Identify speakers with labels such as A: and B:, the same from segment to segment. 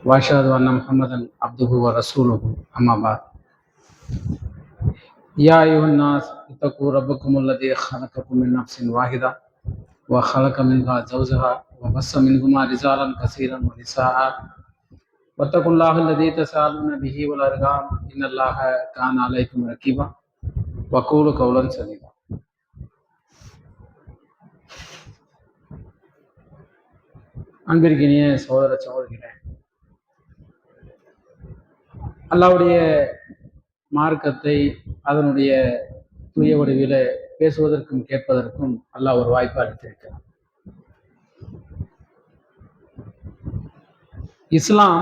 A: وأشهد أن محمدا عبده ورسوله أما بعد يا أيها الناس اتقوا ربكم الذي خلقكم من نفس واحدة وخلق منها زوجها وبث منهما رجالا كثيرا ونساء واتقوا الله الذي تساءلون به والأرحام إن الله كان عليكم رقيبا وقولوا قولا سديدا. அன்பிற்கினிய சகோதர சகோதரிகளே, அல்லாஹ்வுடைய மார்க்கத்தை அதனுடைய தூய வடிவில பேசுவதற்கும் கேட்பதற்கும் அல்லாஹ் ஒரு வாய்ப்பு அளித்திருக்கிறார். இஸ்லாம்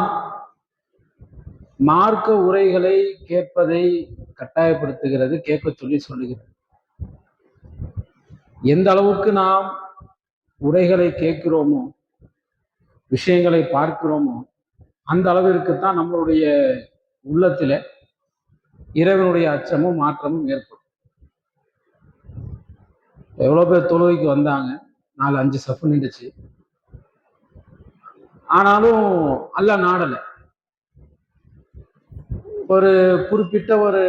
A: மார்க்க உரைகளை கேட்பதை கட்டாயப்படுத்துகிறது, கேட்க சொல்லி சொல்லுகிறது. எந்த அளவுக்கு நாம் உரைகளை கேட்கிறோமோ, விஷயங்களை பார்க்கிறோமோ, அந்த அளவிற்குத்தான் நம்மளுடைய உள்ளத்தில இறைவனுடைய அச்சமும் மாற்றமும் ஏற்படும். எவ்வளவு பேர் தொழுகைக்கு வந்தாங்க, 4-5 சஃப் நின்றுச்சு, ஆனாலும் அல்லாஹ் நாடலை. ஒரு குறிப்பிட்ட ஒரு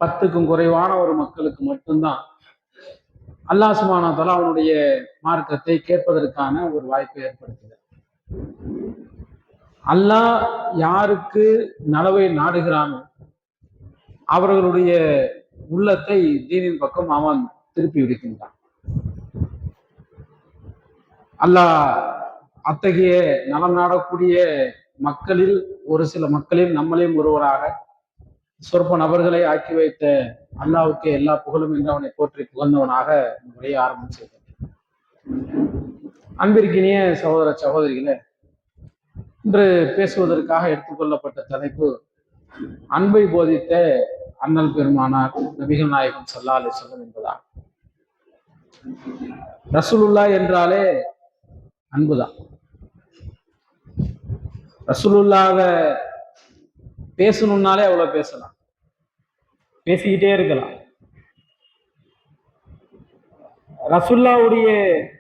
A: 10க்கும் குறைவான ஒரு மக்களுக்கு மட்டும்தான் அல்லாஹ் சுப்ஹானஹு வ தஆலா அவனுடைய மார்க்கத்தை கேட்பதற்கான ஒரு வாய்ப்பை ஏற்படுத்துகிறார். அல்லாஹ் யாருக்கு நலவை நாடுகிறானோ அவர்களுடைய உள்ளத்தை தீனின் பக்கம் அவன் திருப்பி விடுக்கின்றான். அல்லாஹ் அத்தகைய நலம் நாடக்கூடிய மக்களில் ஒரு சில மக்களில் நம்மளையும் ஒருவராக சொற்ப நபர்களை ஆக்கி வைத்த அல்லாஹ்வுக்கு எல்லா புகழும் என்று அவனை போற்றி புகழ்ந்தவனாக உரையை ஆரம்பம் செய்தேன். அன்பிற்கினிய சகோதர சகோதரிகளே, இன்று பேசுவதற்காக எடுத்துக்கொள்ளப்பட்ட தலைப்பு அன்பை போதித்த அண்ணல் பெருமானார் நபிகள் நாயகம் ஸல்லல்லாஹு அலைஹி வஸல்லம் என்பதாகும். ரசூலுல்லாஹ் என்றாலே அன்புதான். ரசூலுல்லாஹ்வை பேசணும்னாலே அவ்வளவு பேசலாம், பேசிக்கிட்டே இருக்கலாம். ரசூலுல்லாஹ்வுடைய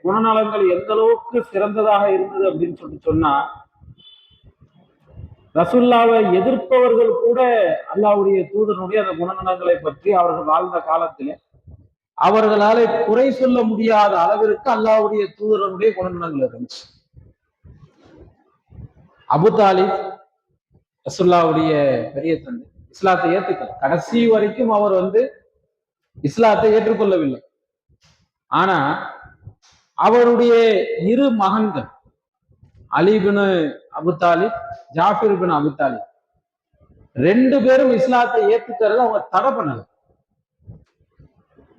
A: குணநலங்கள் எந்த அளவுக்கு சிறந்ததாக இருந்தது அப்படின்னு சொன்னா, ரசூலுல்லாஹ்வை எதிர்ப்பவர்கள் கூட அல்லாஹ்வுடைய தூதனுடைய அந்த குணநலங்களை பற்றி அவர்கள் வாழ்ந்த காலத்திலே அவர்களாலே குறை சொல்ல முடியாத அளவிற்கு அல்லாஹ்வுடைய தூதனுடைய குணநலங்கள் இருந்துச்சு. அபு தாலிப் ரசூலுல்லாஹ்வுடைய பெரிய தந்தை, இஸ்லாத்தை ஏற்றுக்கல. கடைசி வரைக்கும் அவர் இஸ்லாத்தை ஏற்றுக்கொள்ளவில்லை. ஆனா அவருடைய 2 மகன்கள் அலி பின் அபு தாலிப், ஜாஃபிர் பின் அபு தாலிப், 2 பேரும் இஸ்லாத்தை ஏத்துக்கிறது அவங்க தடை பண்ணல.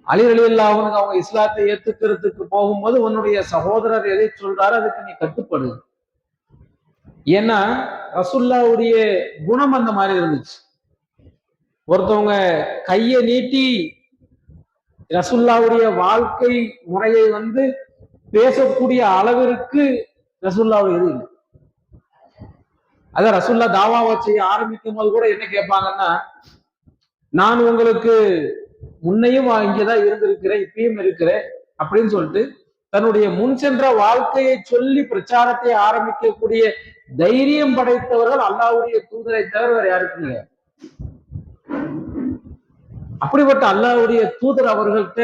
A: அலி ரலியல்லாஹு அன்ஹு அவங்க இஸ்லாத்தை ஏத்துக்கிறதுக்கு போகும்போது, உன்னுடைய சகோதரர் எதை சொல்றாரு அதுக்கு நீ கட்டுப்படு. ஏன்னா ரசூலுல்லாஹ்வுடைய குணம் அந்த மாதிரி இருந்துச்சு. ஒருத்தவங்க கையை நீட்டி ரசூலுல்லாஹ்வுடைய வாழ்க்கை முறையை பேசக்கூடிய அளவிற்கு ரசூலுல்லாஹ் எது இல்லை. அதான் ரசூலுல்லாஹ் தாவாவை செய்ய ஆரம்பிக்கும் போது கூட என்ன கேட்பாங்கன்னா, நான் உங்களுக்கு முன்னையும் இங்கேதான் இருந்திருக்கிறேன், இப்பயும் இருக்கிறேன் அப்படின்னு சொல்லிட்டு தன்னுடைய முன் சென்ற வாழ்க்கையை சொல்லி பிரச்சாரத்தை ஆரம்பிக்கக்கூடிய தைரியம் படைத்தவர்கள் அல்லாஹ்வுடைய தூதரை தவிர வேற யாருக்கும் இல்லை. அப்படிப்பட்ட அல்லாஹ்வுடைய தூதர் அவர்கள்ட்ட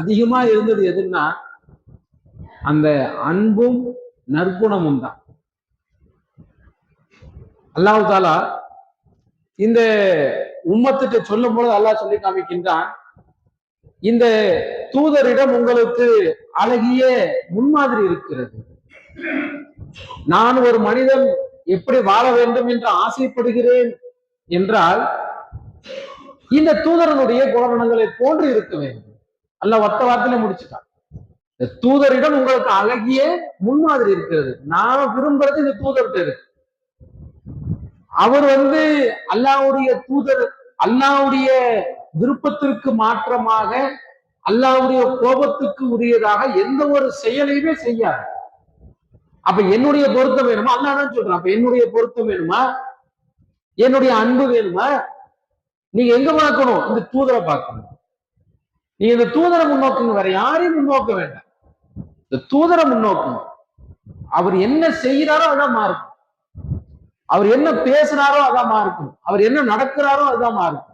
A: அதிகமா இருந்தது எதுன்னா அந்த அன்பும் நற்குணமும் தான். அல்லாஹ் தஆலா இந்த உம்மத்திட்ட சொல்லும் பொழுது அல்லாஹ் சொல்லி காமிக்கின்றான், இந்த தூதரிடம் உங்களுக்கு அழகிய முன்மாதிரி இருக்கிறது. நான் ஒரு மனிதன் எப்படி வாழ வேண்டும் என்று ஆசைப்படுகிறேன் என்றால் இந்த தூதரனுடைய குணநலங்களை போன்று இருக்க வேண்டும். அல்லாஹ் ஒத்த வார்த்தையில முடிச்சுட்டான். இந்த தூதரிடம் உங்களுக்கு அழகிய முன்மாதிரி இருக்கிறது. நான் விரும்புறது இந்த தூதர்கிட்ட இருக்கு. அவர் அல்லாஹ்வுடைய தூதர், அல்லாஹ்வுடைய விருப்பத்திற்கு மாற்றமாக அல்லாஹ்வுடைய கோபத்துக்கு உரியதாக எந்த ஒரு செயலையுமே செய்யாது. அப்ப என்னுடைய பொருத்தம் வேணுமா? அல்லாஹ் தான் சொல்றான். அப்ப என்னுடைய பொருத்தம் வேணுமா, என்னுடைய அன்பு வேணுமா, நீங்க எங்க பார்க்கணும்? இந்த தூதரை பார்க்கணும். நீங்க இந்த தூதரை முன்னோக்குங்க, வேற யாரையும் முன்னோக்க வேண்டாம். இந்த தூதரை முன்னோக்கணும். அவர் என்ன செய்யறாரோ அதான் மாறும். அவர் என்ன பேசுறாரோ அதான் மாறுக்கும், அவர் என்ன நடக்கிறாரோ அதுதான் மாறுக்கும்.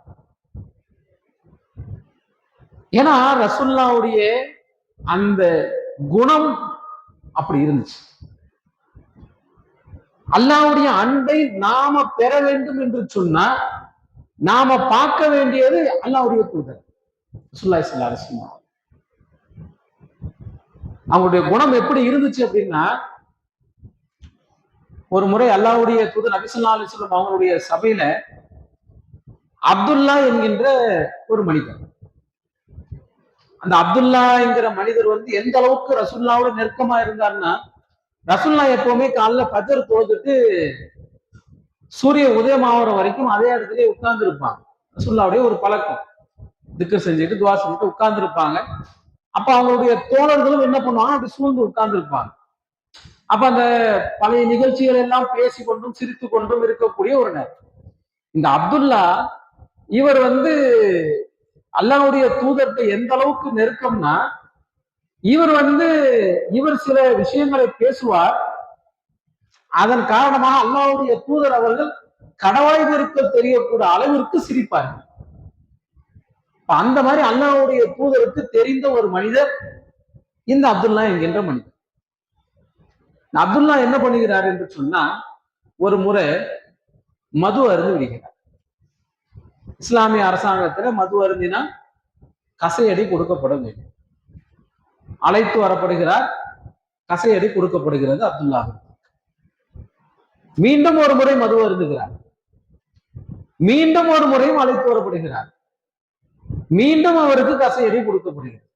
A: ஏன்னா ரசூலுல்லாவுடைய அந்த குணம் அப்படி இருந்துச்சு. அல்லாஹ்வுடைய அன்பை நாம பெற வேண்டும் என்று சொன்னா நாம பார்க்க வேண்டியது அல்லாஹ்வுடைய தூதர் ரசூலுல்லாஹி ஸல்லல்லாஹு அலைஹி வஸல்லம். அவங்களுடைய குணம் எப்படி இருந்துச்சு அப்படின்னா, ஒரு முறை அல்லாஹ்வுடைய தூதர் நபி ஸல்லல்லாஹு அலைஹி வஸல்லம் அவங்களுடைய சபையில அப்துல்லா என்கின்ற ஒரு மனிதர், அந்த அப்துல்லா என்கிற மனிதர் எந்த அளவுக்கு ரசூலுல்லாவோட நெருக்கமா இருந்தாருன்னா, ரசூலுல்லா எப்பவுமே காலைல ஃபஜ்ர் தொழுதுட்டு சூரிய உதயமாகிற வரைக்கும் அதே இடத்துல உட்கார்ந்து இருப்பாங்க. ரசூலுல்லாவுடைய ஒரு பழக்கம், திக்ர் செஞ்சுட்டு துவா செஞ்சுட்டு உட்கார்ந்து இருப்பாங்க. அப்ப அவங்களுடைய தோழர்களும் என்ன பண்ணுவாங்க, அப்படி சூழ்ந்து உட்கார்ந்து இருப்பாங்க. அப்ப அந்த பழைய நிகழ்ச்சிகள் எல்லாம் பேசிக்கொண்டும் சிரித்து கொண்டும் இருக்கக்கூடிய ஒரு நேரம். இந்த அப்துல்லா இவர் அல்லாஹ்வுடைய தூதர்கிட்ட எந்த அளவுக்கு நெருக்கம்னா, இவர் சில விஷயங்களை பேசுவார். அதன் காரணமாக அல்லாஹ்வுடைய தூதர் அவர்கள் கடவாய் இருக்க தெரியக்கூடிய அளவிற்கு சிரிப்பார்கள். அந்த மாதிரி அல்லாஹ்வுடைய தூதருக்கு தெரிந்த ஒரு மனிதர் இந்த அப்துல்லா என்கின்ற மனிதர். அப்துல்லா என்ன பண்ணுகிறார் என்று சொன்னா, ஒரு முறை மது அருந்து விடுகிறார். இஸ்லாமிய அரசாங்கத்துல மது அருந்தினா கசையடி கொடுக்கப்பட வேண்டும். அழைத்து வரப்படுகிறார், கசையடி கொடுக்கப்படுகிறது அப்துல்லா. மீண்டும் ஒரு முறை மது அருந்துகிறார், மீண்டும் ஒரு முறையும் அழைத்து வரப்படுகிறார், மீண்டும் அவருக்கு கசையடி கொடுக்கப்படுகிறது.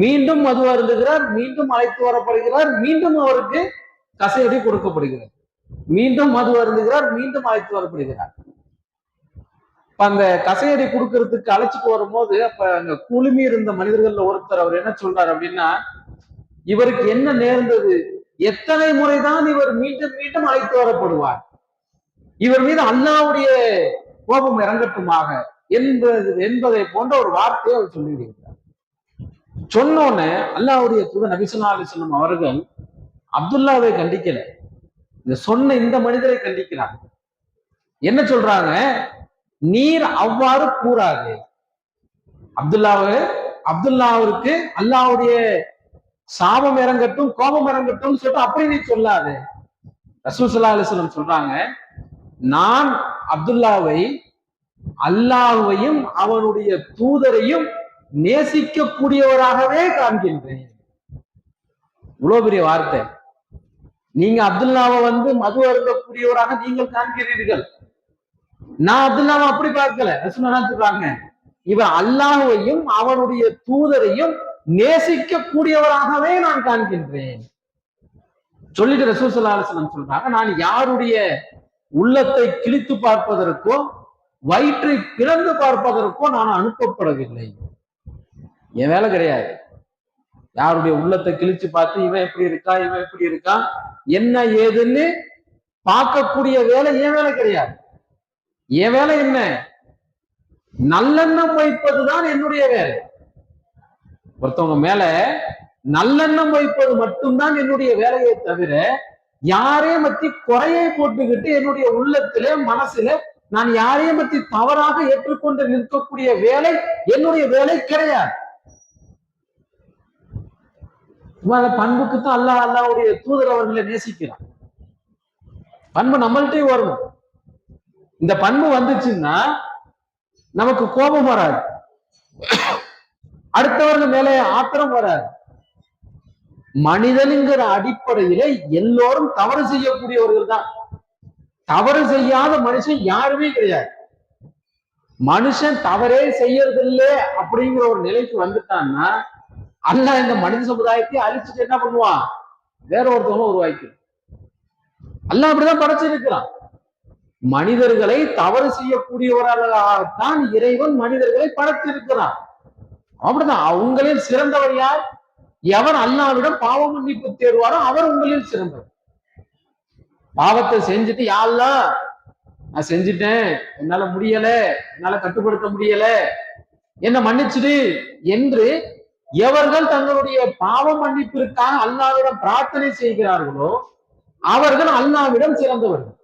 A: மீண்டும் மது அருந்துகிறார், மீண்டும் அழைத்து வரப்படுகிறார், மீண்டும் அவருக்கு கசையடி கொடுக்கப்படுகிறது. மீண்டும் மது அருந்துகிறார், மீண்டும் அழைத்து வரப்படுகிறார். அந்த கசையடி கொடுக்கறதுக்கு அழைச்சிட்டு வரும்போது அப்ப அங்க குழுமி இருந்த மனிதர்கள்ல ஒருத்தர் அவர் என்ன சொல்றாரு அப்படின்னா, இவருக்கு என்ன நேர்ந்தது, எத்தனை முறைதான் இவர் மீண்டும் மீண்டும் அழைத்து வரப்படுவார், இவர் மீது அல்லாஹ்வுடைய கோபம் இறங்கட்டுமாக என்பதை போன்ற ஒரு வார்த்தையை அவர் சொல்லியிருக்கிறார். சொன்னோன்னு அல்லாஹ்வுடைய தூதர் நபி ஸல்லல்லாஹு அலைஹி வஸல்லம் அவர்கள் அப்துல்லாவை கண்டிக்கல, சொன்ன இந்த மனிதரை கண்டிக்கிறார். என்ன சொல்றாங்க, நீர் அவ்வாறு கூறாது, அப்துல்லாவிற்கு அல்லாஹ்வுடைய சாபம் இறங்கட்டும் கோபம் இறங்கட்டும் சொல்லிட்டு அப்படி நீ சொல்லாது. ரசூல் ஸல்லல்லாஹு அலைஹி வஸல்லம் சொல்றாங்க, நான் அப்துல்லாவை அல்லாஹ்வையும் அவனுடைய தூதரையும் நேசிக்கக்கூடியவராகவே காண்கின்றேன். இவ்வளவு பெரிய வார்த்தை. நீங்க அப்துல்லாவை மது அருந்தக்கூடியவராக நீங்கள் காண்கிறீர்கள், நான் அப்துல்லாவை அப்படி பார்க்கல. ரசூலுல்லாஹ் சொல்றாங்க, இவர் அல்லாஹ்வையும் அவனுடைய தூதரையும் நேசிக்கக்கூடியவராகவே நான் காண்கின்றேன் சொல்லிட்டு ரசூல் ஸல்லல்லாஹு அலைஹி வஸல்லம் சொல்றாங்க, நான் யாருடைய உள்ளத்தை கிழித்து பார்ப்பதற்கோ வயிற்றை பிளந்து பார்ப்பதற்கோ நான் அனுப்பப்படவில்லை. என் வேலை கிடையாது. யாருடைய உள்ளத்தை கிழிச்சு பார்த்து இவன் எப்படி இருக்கா இவன் எப்படி இருக்கா என்ன ஏதுன்னு பார்க்கக்கூடிய வேலை என் வேலை கிடையாது. என் வேலை என்ன, நல்லெண்ணம் வைப்பதுதான் என்னுடைய வேலை. ஒருத்தவங்க மேல நல்லெண்ணம் வைப்பது மட்டும்தான் என்னுடைய வேலையை தவிர யாரையும் பத்தி குறையை போட்டுக்கிட்டு என்னுடைய உள்ளத்திலே மனசுல நான் யாரையும் பத்தி தவறாக ஏற்றுக்கொண்டு நிற்கக்கூடிய வேலை என்னுடைய வேலை கிடையாது. பண்புக்குத்தான் அல்லாஹ்வுடைய தூதர் அவர்களை நேசிக்கிறார். பண்பு நம்மள்கிட்டே வரணும். இந்த பண்பு வந்துச்சுன்னா நமக்கு கோபம் வராது, அடுத்தவர்கள் மேலே ஆத்திரம் வராது. மனிதனுங்கிற அடிப்படையில எல்லோரும் தவறு செய்யக்கூடியவர்கள் தான். தவறு செய்யாத மனுஷன் யாருமே கிடையாது. மனுஷன் தவறே செய்யறதில்லை அப்படிங்கிற ஒரு நிலைக்கு வந்துட்டான்னா அல்லாஹ் இந்த மனித சமுதாயத்தை அழிச்சுட்டு என்ன பண்ணுவான், வேற ஒருத்தவங்க உருவாக்கி. அல்லாஹ் அப்படிதான் படைச்சிருக்கிறான். மனிதர்களை தவறு செய்யக்கூடியவர்களாகத்தான் இறைவன் மனிதர்களை படைத்திருக்கிறான். அப்படிதான். அவங்களில் சிறந்தவர் யார், எவர் அல்லாஹ்விடம் பாவ மன்னிப்பு தேடுவாரோ அவர் உங்களில் சிறந்தவர். பாவத்தை செஞ்சுட்டு யா அல்லாஹ் நான் செஞ்சுட்டேன், என்னால முடியல, என்னால கட்டுப்படுத்த முடியல, என்ன மன்னிச்சுடு என்று எவர்கள் தங்களுடைய பாவ மன்னிப்பிற்காக அல்லாஹ்விடம் பிரார்த்தனை செய்கிறார்களோ அவர்கள் அல்லாஹ்விடம் சிறந்தவர்கள்.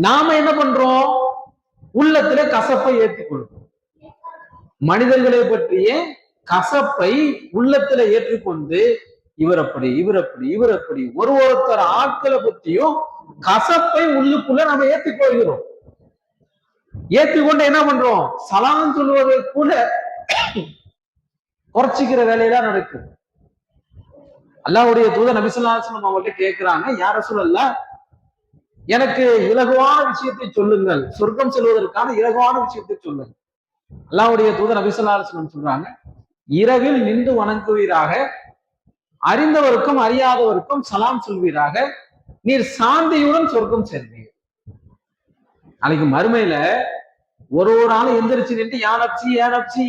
A: நாம என்ன பண்றோம்? உள்ளத்துல கசப்பை ஏற்றுக்கொள்றோம். மனிதர்களை பற்றிய கசப்பை உள்ளத்துல ஏற்றுக்கொண்டு இவர் அப்படி, இவர் அப்படி, இவர் அப்படி, ஒருத்தர் ஆட்களை பற்றியும் கசப்பை உள்ளுக்குள்ள நம்ம ஏற்றுக்கொள்கிறோம். ஏற்றுக்கொண்டு என்ன பண்றோம்? சலாம் சொல்வதை கூட குறைச்சிக்கிற வேலையெல்லாம் நடக்குது. அல்லாஹ்வுடைய தூதர் நபி ஸல்லல்லாஹு அலைஹி வஸல்லம் அவங்கள்ட்ட கேட்கிறாங்க, யா ரசூலல்லாஹ், எனக்கு இலகுவான விஷயத்தை சொல்லுங்கள், சொர்க்கம் செல்வதற்கான இலகுவான விஷயத்தை சொல்லுங்கள். அல்லாஹ்வுடைய தூதர் நபி ஸல்லல்லாஹு அலைஹி வஸல்லம் சொல்றாங்க, இரவில் நின்று வணங்குவீராக, அறிந்தவருக்கும் அறியாதவருக்கும் சலாம் சொல்வீராக, நீர் சாந்தியுடன் சொர்க்கம் செல்வீர். நாளைக்கு மறுமையில ஒரு ஆள் எந்திரிச்சு நின்று ஏனப்சி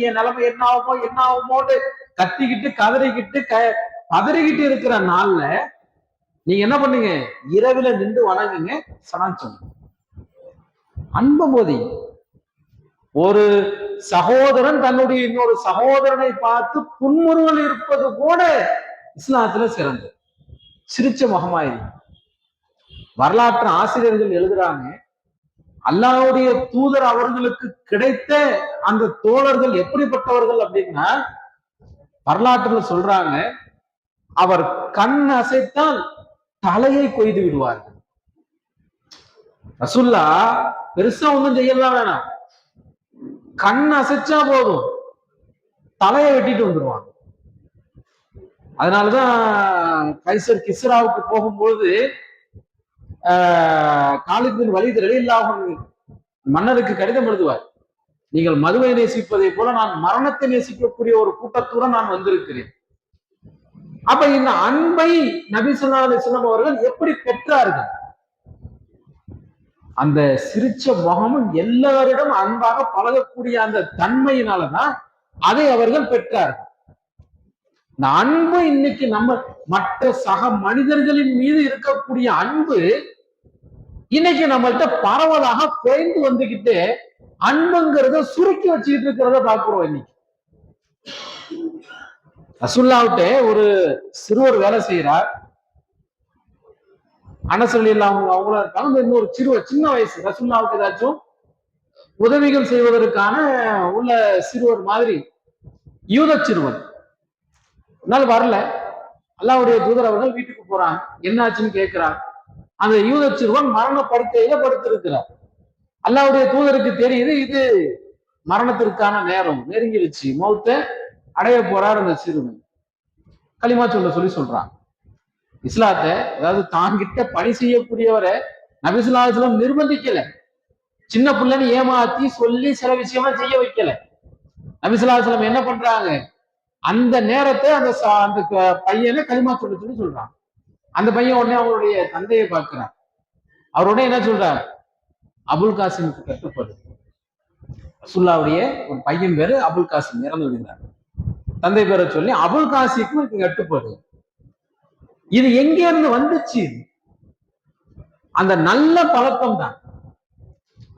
A: என் நிலைமை என்ன ஆகுமோன்னு கத்திக்கிட்டு கதறிக்கிட்டு பதறிக்கிட்டு இருக்கிற நாள்ல நீங்க என்ன பண்ணுங்க? இரவில நின்று வணங்குங்க, சலாம் சொல்லுங்க. அன்பு மோதி ஒரு சகோதரன் தன்னுடைய இன்னொரு சகோதரனை பார்த்து புன்முறுவல் இருப்பது கூட இஸ்லாத்துல சிறந்தது. சிரிச்ச முகமாயி வரலாற்று ஆசிரியர்கள் எழுதுறாங்க, அல்லாஹ்வுடைய தூதர் அவர்களுக்கு கிடைத்த அந்த தோழர்கள் எப்படிப்பட்டவர்கள் அப்படின்னா, வரலாற்றுல சொல்றாங்க, அவர் கண் அசைத்தால் தலையை கொய்து விடுவார்கள். ரசூல்லா பெருசா ஒன்றும் செய்யலாம் வேணாம், கண் அசைச்சா போதும் தலையை வெட்டிட்டு வந்துருவாங்க. அதனாலதான் கைசர் கிஸ்ராவுக்கு போகும்போது காலித் பின் வலீத் ரலியல்லாஹு அன்ஹு மன்னருக்கு கடிதம் எழுதுவார், நீங்கள் மதுவை நேசிப்பதை போல நான் மரணத்தை நேசிக்கக்கூடிய ஒரு கூட்டத்துடன் நான் வந்திருக்கிறேன். அப்ப இந்த அன்பை நபி ஸல்லல்லாஹு அலைஹி வஸல்லம் அவர்கள் எப்படி பெற்றார்கள்? அந்த சிரிச்ச முகமும் எல்லாரிடம் அன்பாக பழகக்கூடிய அந்த தன்மையினாலதான் அதை அவர்கள் பெற்றார்கள். இந்த அன்பு இன்னைக்கு நம்ம மற்ற சக மனிதர்களின் மீது இருக்கக்கூடிய அன்பு இன்னைக்கு நம்மள்கிட்ட பரவலாக குறைந்து வந்துகிட்டு அன்புங்கிறத சுருக்கி வச்சுக்கிட்டு இருக்கிறத பாக்குறோம். இன்னைக்கு ரசூலுல்லாஹ்விட்ட ஒரு சிறுவர் வேலை செய்யறார், அனஸ் ரலியல்லாஹு அன்ஹு அவங்களா இருக்காங்க. இன்னொரு சின்ன வயசு ரசூலுல்லாஹ்வுக்கு ஏதாச்சும் உதவிகள் செய்வதற்கான உள்ள சிறுவர் மாதிரி யூத சிறுவர். அதனால வரல. அல்லாஹ்வுடைய தூதர் அவர்கள் வீட்டுக்கு போறாங்க, என்னாச்சுன்னு கேட்கிறார். அந்த யூத சிறுவன் மரண படுக்கையில படுத்திருக்கிறார். அல்லாஹ்வுடைய தூதருக்கு தெரியுது இது மரணத்திற்கான நேரம் நெருங்கிடுச்சு, மௌத்தை அடைய போறார் அந்த சிறுவன். களிமா சொல்லி சொல்றான். இஸ்லாத்தை, அதாவது தாங்கிட்ட பணி செய்யக்கூடியவரை நபி ஸல்லல்லாஹு அலைஹி வஸல்லம் நிர்பந்திக்கல, சின்ன பிள்ளைன்னு ஏமாத்தி சொல்லி சில விஷயமா செய்ய வைக்கல. நபி ஸல்லல்லாஹு அலைஹி வஸல்லம் என்ன பண்றாங்க? அந்த நேரத்தை அந்த பையனை களிமா சொல்லி சொல்றான். அந்த பையன் உடனே அவருடைய தந்தையை பார்க்கிறான். அவரோட என்ன சொல்றார்? அபுல் காசிமுக்கு கட்டுப்படு. ரசூலுல்லாஹ்வுடைய ஒரு பையன் பேரு அபுல் காசிம், இறந்து விடுகிறார். தந்தை பேரை சொல்லி அபுல் காசிமுக்கு கட்டுப்படு. இது எங்க இருந்து வந்துச்சு? அந்த நல்ல பழக்கம் தான்.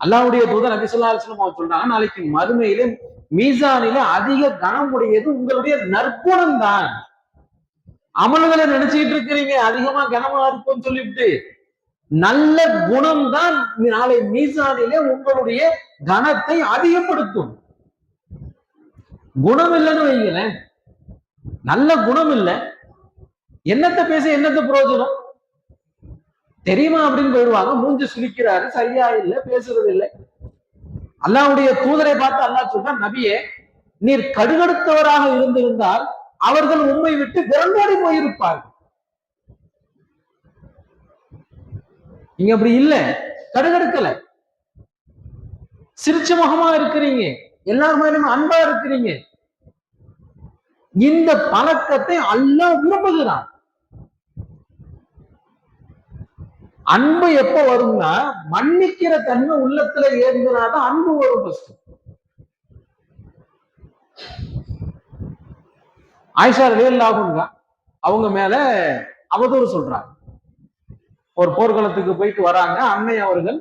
A: அல்லாஹ்வுடைய தூதர் நபி ஸல்லல்லாஹு அலைஹி வஸல்லம் சொல்றாங்க, நாளைக்கு மறுமையிலே மீசானிலே அதிக கனம் உடையது உங்களுடைய நற்குணம் தான். அமல்களை நினைச்சுக்கிட்டு இருக்கிறீங்க அதிகமா கனமா இருக்கும்னு சொல்லிவிட்டு, நல்ல குணம் தான் நாளை மீசானிலே உங்களுடைய கனத்தை அதிகப்படுத்தும். குணம் இல்லைன்னு வைங்களேன், நல்ல குணம் இல்லை, என்னத்தை பேச என்னத்த பிரயோஜனம்? தெரியுமா அப்படின்னு போயிடுவாங்க. மூஞ்சி சுளிக்கிறாரு, சரியா இல்லை, பேசுறது இல்லை. அல்லாஹ்வுடைய தூதரை பார்த்து அல்லாஹ் சொல்றான், நபியே, நீர் கடுகடுத்தவராக இருந்திருந்தால் அவர்கள் உம்மை விட்டு விரண்டோடி போயிருப்பார்கள். நீங்க அப்படி இல்லை, கடுகடுக்கல, சிரிச்ச முகமா இருக்கிறீங்க, எல்லாருமே அன்பா இருக்கிறீங்க. இந்த பழக்கத்தை அல்லாஹ் விரும்புகிறான். அன்பு எப்ப வரும்னா, மன்னிக்கிற தன்மை உள்ளத்துல ஏறினாதான் அன்பு வரும். ஆயிஷா ரலியல்லாஹு அன்ஹா அவங்க மேல அவதூறு சொல்றாங்க. ஒரு போர்க்களத்துக்கு போயிட்டு வராங்க, அன்னை அவர்கள்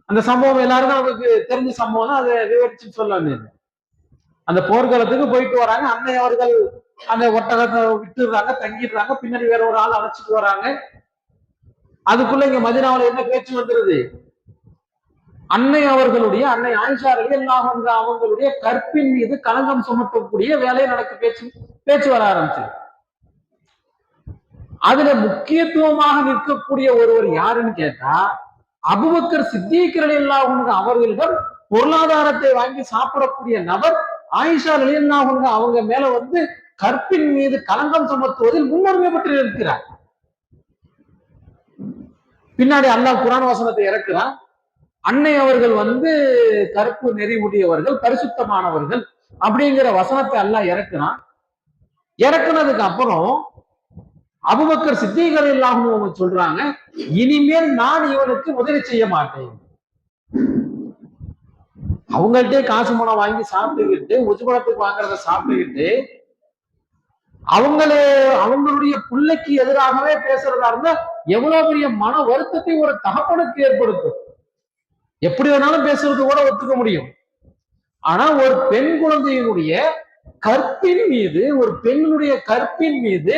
A: அந்த சம்பவம் எல்லாருக்கும் அவருக்கு தெரிஞ்ச சம்பவம் தான், அதை விவரிச்சு சொல்ல வேண்டியது. அந்த போர்க்களத்துக்கு போயிட்டு வராங்க, அன்னை அவர்கள் அந்த ஒட்டகத்தை விட்டுடுறாங்க, தங்கிடுறாங்க. பின்னாடி வேற ஒரு ஆள் அழைச்சிட்டு வராங்க. அதுக்குள்ள இங்க மதீனாவுல என்ன பேச்சு வந்துருது? அன்னை அன்னை ஆயிஷா ரலியல்லாஹு அன்ஹா அவங்களுடைய கற்பின் மீது களங்கம் சுமத்தக்கூடிய வேலை நடக்க பேச்சு வர ஆரம்பிச்சு. அதுல முக்கியத்துவமாக நிற்கக்கூடிய ஒருவர் யாருன்னு கேட்டா அபூபக்கர் சித்தீக் ரலியல்லாஹு அன்ஹு அவர்களிடம் பொருளாதாரத்தை வாங்கி சாப்பிடக்கூடிய நபர் ஆயிஷா ரலியல்லாஹு அன்ஹா அவங்க மேல கற்பின் மீது களங்கம் சுமத்துவதில் முன்னுரிமை பெற்று இருக்கிறார். பின்னாடி அல்லாஹ் குர்ஆன் வசனத்தை இறக்குறான். அன்னை அவர்கள் கருப்பு நெறி உடையவர்கள், பரிசுத்தமானவர்கள் அப்படிங்கிற வசனத்தை அல்லாஹ் இறக்குறான். இறக்குனதுக்கு அப்புறம் அபூபக்கர் சித்தீக் ரலியல்லாஹு அன்ஹு சொல்றாங்க, இனிமேல் நான் இவனுக்கு உதவி செய்ய மாட்டேன். அவங்கள்ட்டே காசு பணம் வாங்கி சாப்பிட்டுக்கிட்டு, உஜ்பலத்துக்கு வாங்குறத சாப்பிட்டுக்கிட்டு, அவங்களுடைய பிள்ளைக்கு எதிராகவே பேசுறதா இருந்தா எவ்வளவு பெரிய மன வருத்தத்தை ஒரு தகப்பனுக்கு ஏற்படுத்தும். எப்படி வேணாலும் பேசுறது கூட ஒத்துக்க முடியும். ஆனா ஒரு பெண் குழந்தையினுடைய கற்பின் மீது, ஒரு பெண்ணுடைய கற்பின் மீது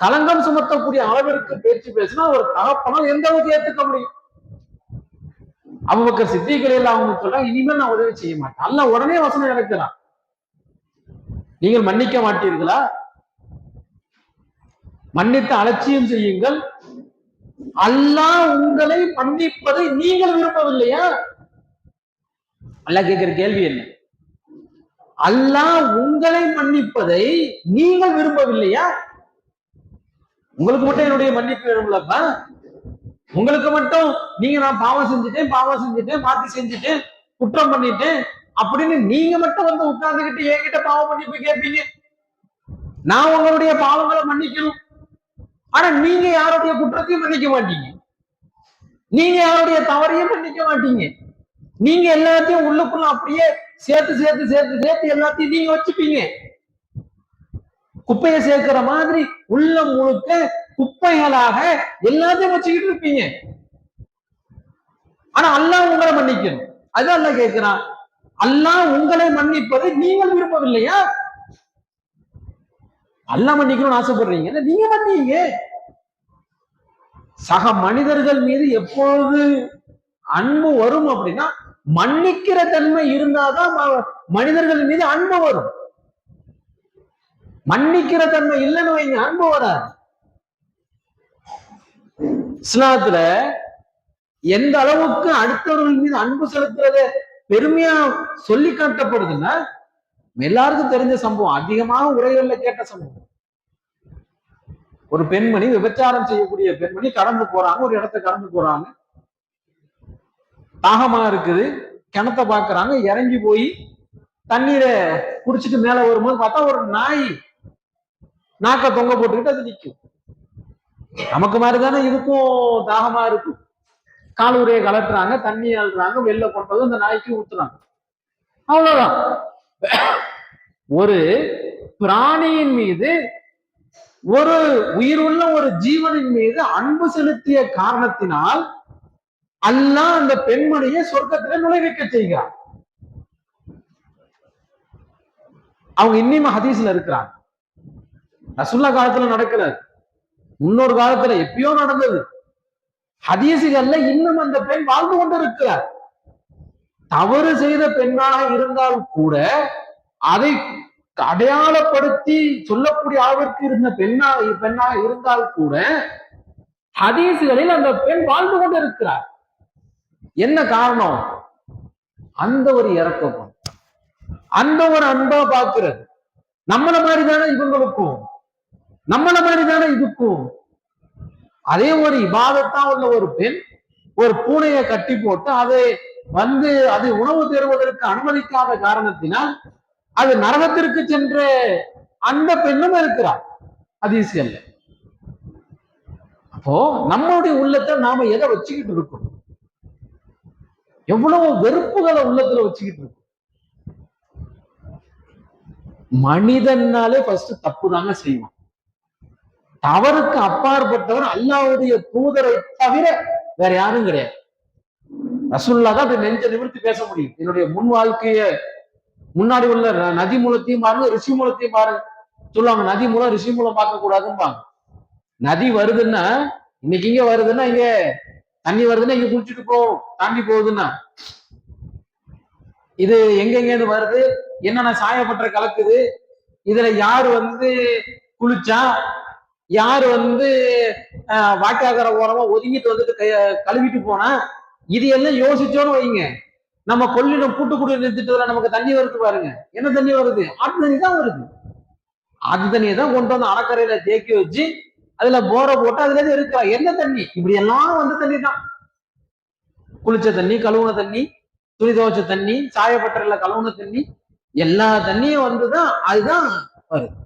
A: களங்கம் சுமத்தக்கூடிய அளவிற்கு பேச்சு பேசினா ஒரு தகப்பனால் எந்த அளவுக்கு ஏத்துக்க முடியும்? அபூபக்கர் சித்தீக் ரலியல்லாஹு அன்ஹு சொல்றாங்க, இனிமேல் நான் உதவி செய்ய மாட்டேன். அல்லாஹ் உடனே வசனம் இறக்குறான், நீங்கள் மன்னிக்க மாட்டீர்களா? மன்னித்து அலட்சியம் செய்யுங்கள். அல்லாஹ் உங்களை மன்னிப்பதை நீங்கள் விரும்பவில்லையா? அல்லாஹ் கேட்கிற கேள்வி என்ன? அல்லாஹ் உங்களை மன்னிப்பதை நீங்கள் விரும்பவில்லையா? உங்களுக்கு மட்டும் என்னுடைய மன்னிப்பு வேணும்லப்பா. உங்களுக்கு மட்டும் நான் பாவம் செஞ்சுட்டேன், மாத்தி செஞ்சுட்டேன், குற்றம் பண்ணிட்டேன் அப்படின்னு நீங்க மட்டும் உட்கார்ந்துகிட்டு என்கிட்ட பாவம் மன்னிப்பு கேட்பீங்க. நான் உங்களுடைய பாவங்களை மன்னிக்கணும். ஆனா நீங்க யாருடைய குற்றத்தையும் மன்னிக்க மாட்டீங்க, நீங்க யாருடைய தவறையும் மன்னிக்க மாட்டீங்க. நீங்க எல்லாத்தையும் உள்ளுக்குள்ள அப்படியே சேர்த்து சேர்த்து சேர்த்து சேர்த்து எல்லாத்தையும் நீங்க வச்சுப்பீங்க. குப்பையை சேர்க்கிற மாதிரி உள்ள முழுக்க குப்பைகளாக எல்லாத்தையும் வச்சுக்கிட்டு இருப்பீங்க. ஆனா அல்லாஹ் உங்களை மன்னிக்கணும். அதுதான் அல்லாஹ் கேட்கிறான், அல்லாஹ் உங்களை மன்னிப்பதை நீங்கள் விரும்பவில்லையா? அல்லாஹ் மன்னிக்கணும்னு ஆசைப்படுறீங்க, நீங்க மன்னிங்க. சக மனிதர்கள் மீது எப்பொழுது அன்பு வரும் அப்படின்னா மன்னிக்கிற தன்மை இருந்தாதான் மனிதர்கள் மீது அன்பு வரும். மன்னிக்கிற தன்மை இல்லைன்னு வைங்க, அன்பு வராது. இஸ்லாத்துல எந்த அளவுக்கு அடுத்தவர்கள் மீது அன்பு செலுத்துறத பெருமையா சொல்லி காட்டப்படுதுன்னா எல்லாருக்கும் தெரிஞ்ச சம்பவம், அதிகமாக உரைகள்ல கேட்ட சம்பவம். ஒரு பெண்மணி, விபச்சாரம் செய்யக்கூடிய பெண்மணி கடந்து போறாங்க, ஒரு இடத்த கடந்து போறாங்க, தாகமா இருக்குது, கிணத்தை பாக்குறாங்க, இறங்கி போய் தண்ணீரை குடிச்சிட்டு மேல வரும்போது பார்த்தா ஒரு நாய் நாக்க தொங்க போட்டுக்கிட்டு அது நிற்கும். நமக்கு மாதிரிதானே இதுக்கும் தாகமா இருக்கும். காலூரையை கலட்டுறாங்க, தண்ணி அழுறாங்க, வெளில கொண்டது அந்த நாய்க்கு ஊத்துறாங்க, அவ்வளவுதான். ஒரு பிராணியின் மீது, ஒரு உயிருள்ள ஒரு ஜீவனின் மீது அன்பு செலுத்திய காரணத்தினால் அல்லாஹ் அந்த பெண்மணியை சொர்க்கத்திலே நுழைவிக்க செய்கிறார். அவங்க இன்னும் ஹதீஸ்ல இருக்கிறாங்க. ரசூலுல்லாஹ் காலத்துல நடக்கிறது, முன்னொரு காலத்துல எப்பயோ நடந்தது. ஹதீசுகள்ல இன்னும் அந்த பெண் வாழ்ந்து கொண்டு இருக்கிறார். தவறு செய்த பெண்ணாக இருந்தால் கூட அதை அடையாளப்படுத்தி சொல்லக்கூடிய அளவிற்கு இருந்த பெண்ணாக இருந்தால் கூட ஹதீசுகளில் அந்த பெண் வாழ்ந்து கொண்டு இருக்கிறார். என்ன காரணம்? அந்த ஒரு இறக்கம், அந்த ஒரு அன்பா பார்க்கிறது. நம்மள மாதிரி தானே இவங்களுக்கும், நம்மள மாதிரி தானே இதுக்கும். அதே ஒரு இபாதத்தா உள்ள ஒரு பெண் ஒரு பூனையை கட்டி போட்டு அதை அது உணவு தேடுவதற்கு அனுமதிக்காத காரணத்தினால் அது நரகத்திற்கு சென்ற அந்த பெண்ணும் இருக்கிறார் ஹதீஸ்கள்ல. அப்போ நம்மளுடைய உள்ளத்தை நாம எதை வச்சுக்கிட்டு இருக்கோம்? எவ்வளவு வெறுப்புகளை உள்ளத்துல வச்சுக்கிட்டு இருக்கோம்? மனிதனாலே ஃபர்ஸ்ட் தப்பு தாங்க செய்வான். தவறுக்கு அப்பாற்பட்டவர் அல்லாஹ்வுடைய தூதரை தவிர வேற யாரும் கிடையாது. ரசூலுல்லாஹ் தான் அப்படி நெஞ்ச நிமிர்த்தி பேச முடியும். என்னுடைய முன் வாழ்க்கைய முன்னாடி உள்ள நதி மூலத்தையும் பாருங்க, ரிஷி மூலத்தையும் பாருங்க. சொல்லுவாங்க நதி மூலம் ரிஷி மூலம் பார்க்க கூடாதுன்னு. நதி வருதுன்னா இன்னைக்கு இங்க வருதுன்னா, இங்க தண்ணி வருதுன்னா இங்க குளிச்சுட்டு தாண்டி போகுதுன்னா இது எங்கெங்க வருது, என்னென்ன சாயப்பற்ற கலக்குது, இதுல யாரு குளிச்சா, யாரு வாக்காகர ஓரமா ஒதுங்கிட்டு வந்துட்டு கழுவிட்டு போனா, இது எல்லாம் யோசிச்சோன்னு வைங்க, நம்ம கொள்ளிடம் கூட்டுக்குடிநீர் திட்டத்துல நமக்கு தண்ணி வருது பாருங்க. என்ன தண்ணி வருது? ஆற்று தண்ணி தான் வருது. ஆற்று தண்ணியை தான் கொண்டு வந்து அணக்கரையில தேக்கி வச்சு அதுல போரை போட்டு அதுல இருந்து இருக்கா என்ன தண்ணி, இப்படி எல்லாம் தண்ணி தான். குளிச்ச தண்ணி, கழுவுன தண்ணி, துணி துவைச்ச தண்ணி, சாயப்பட்டறையில கழுவுன தண்ணி, எல்லா தண்ணியும் வந்துதான் அதுதான் வருது.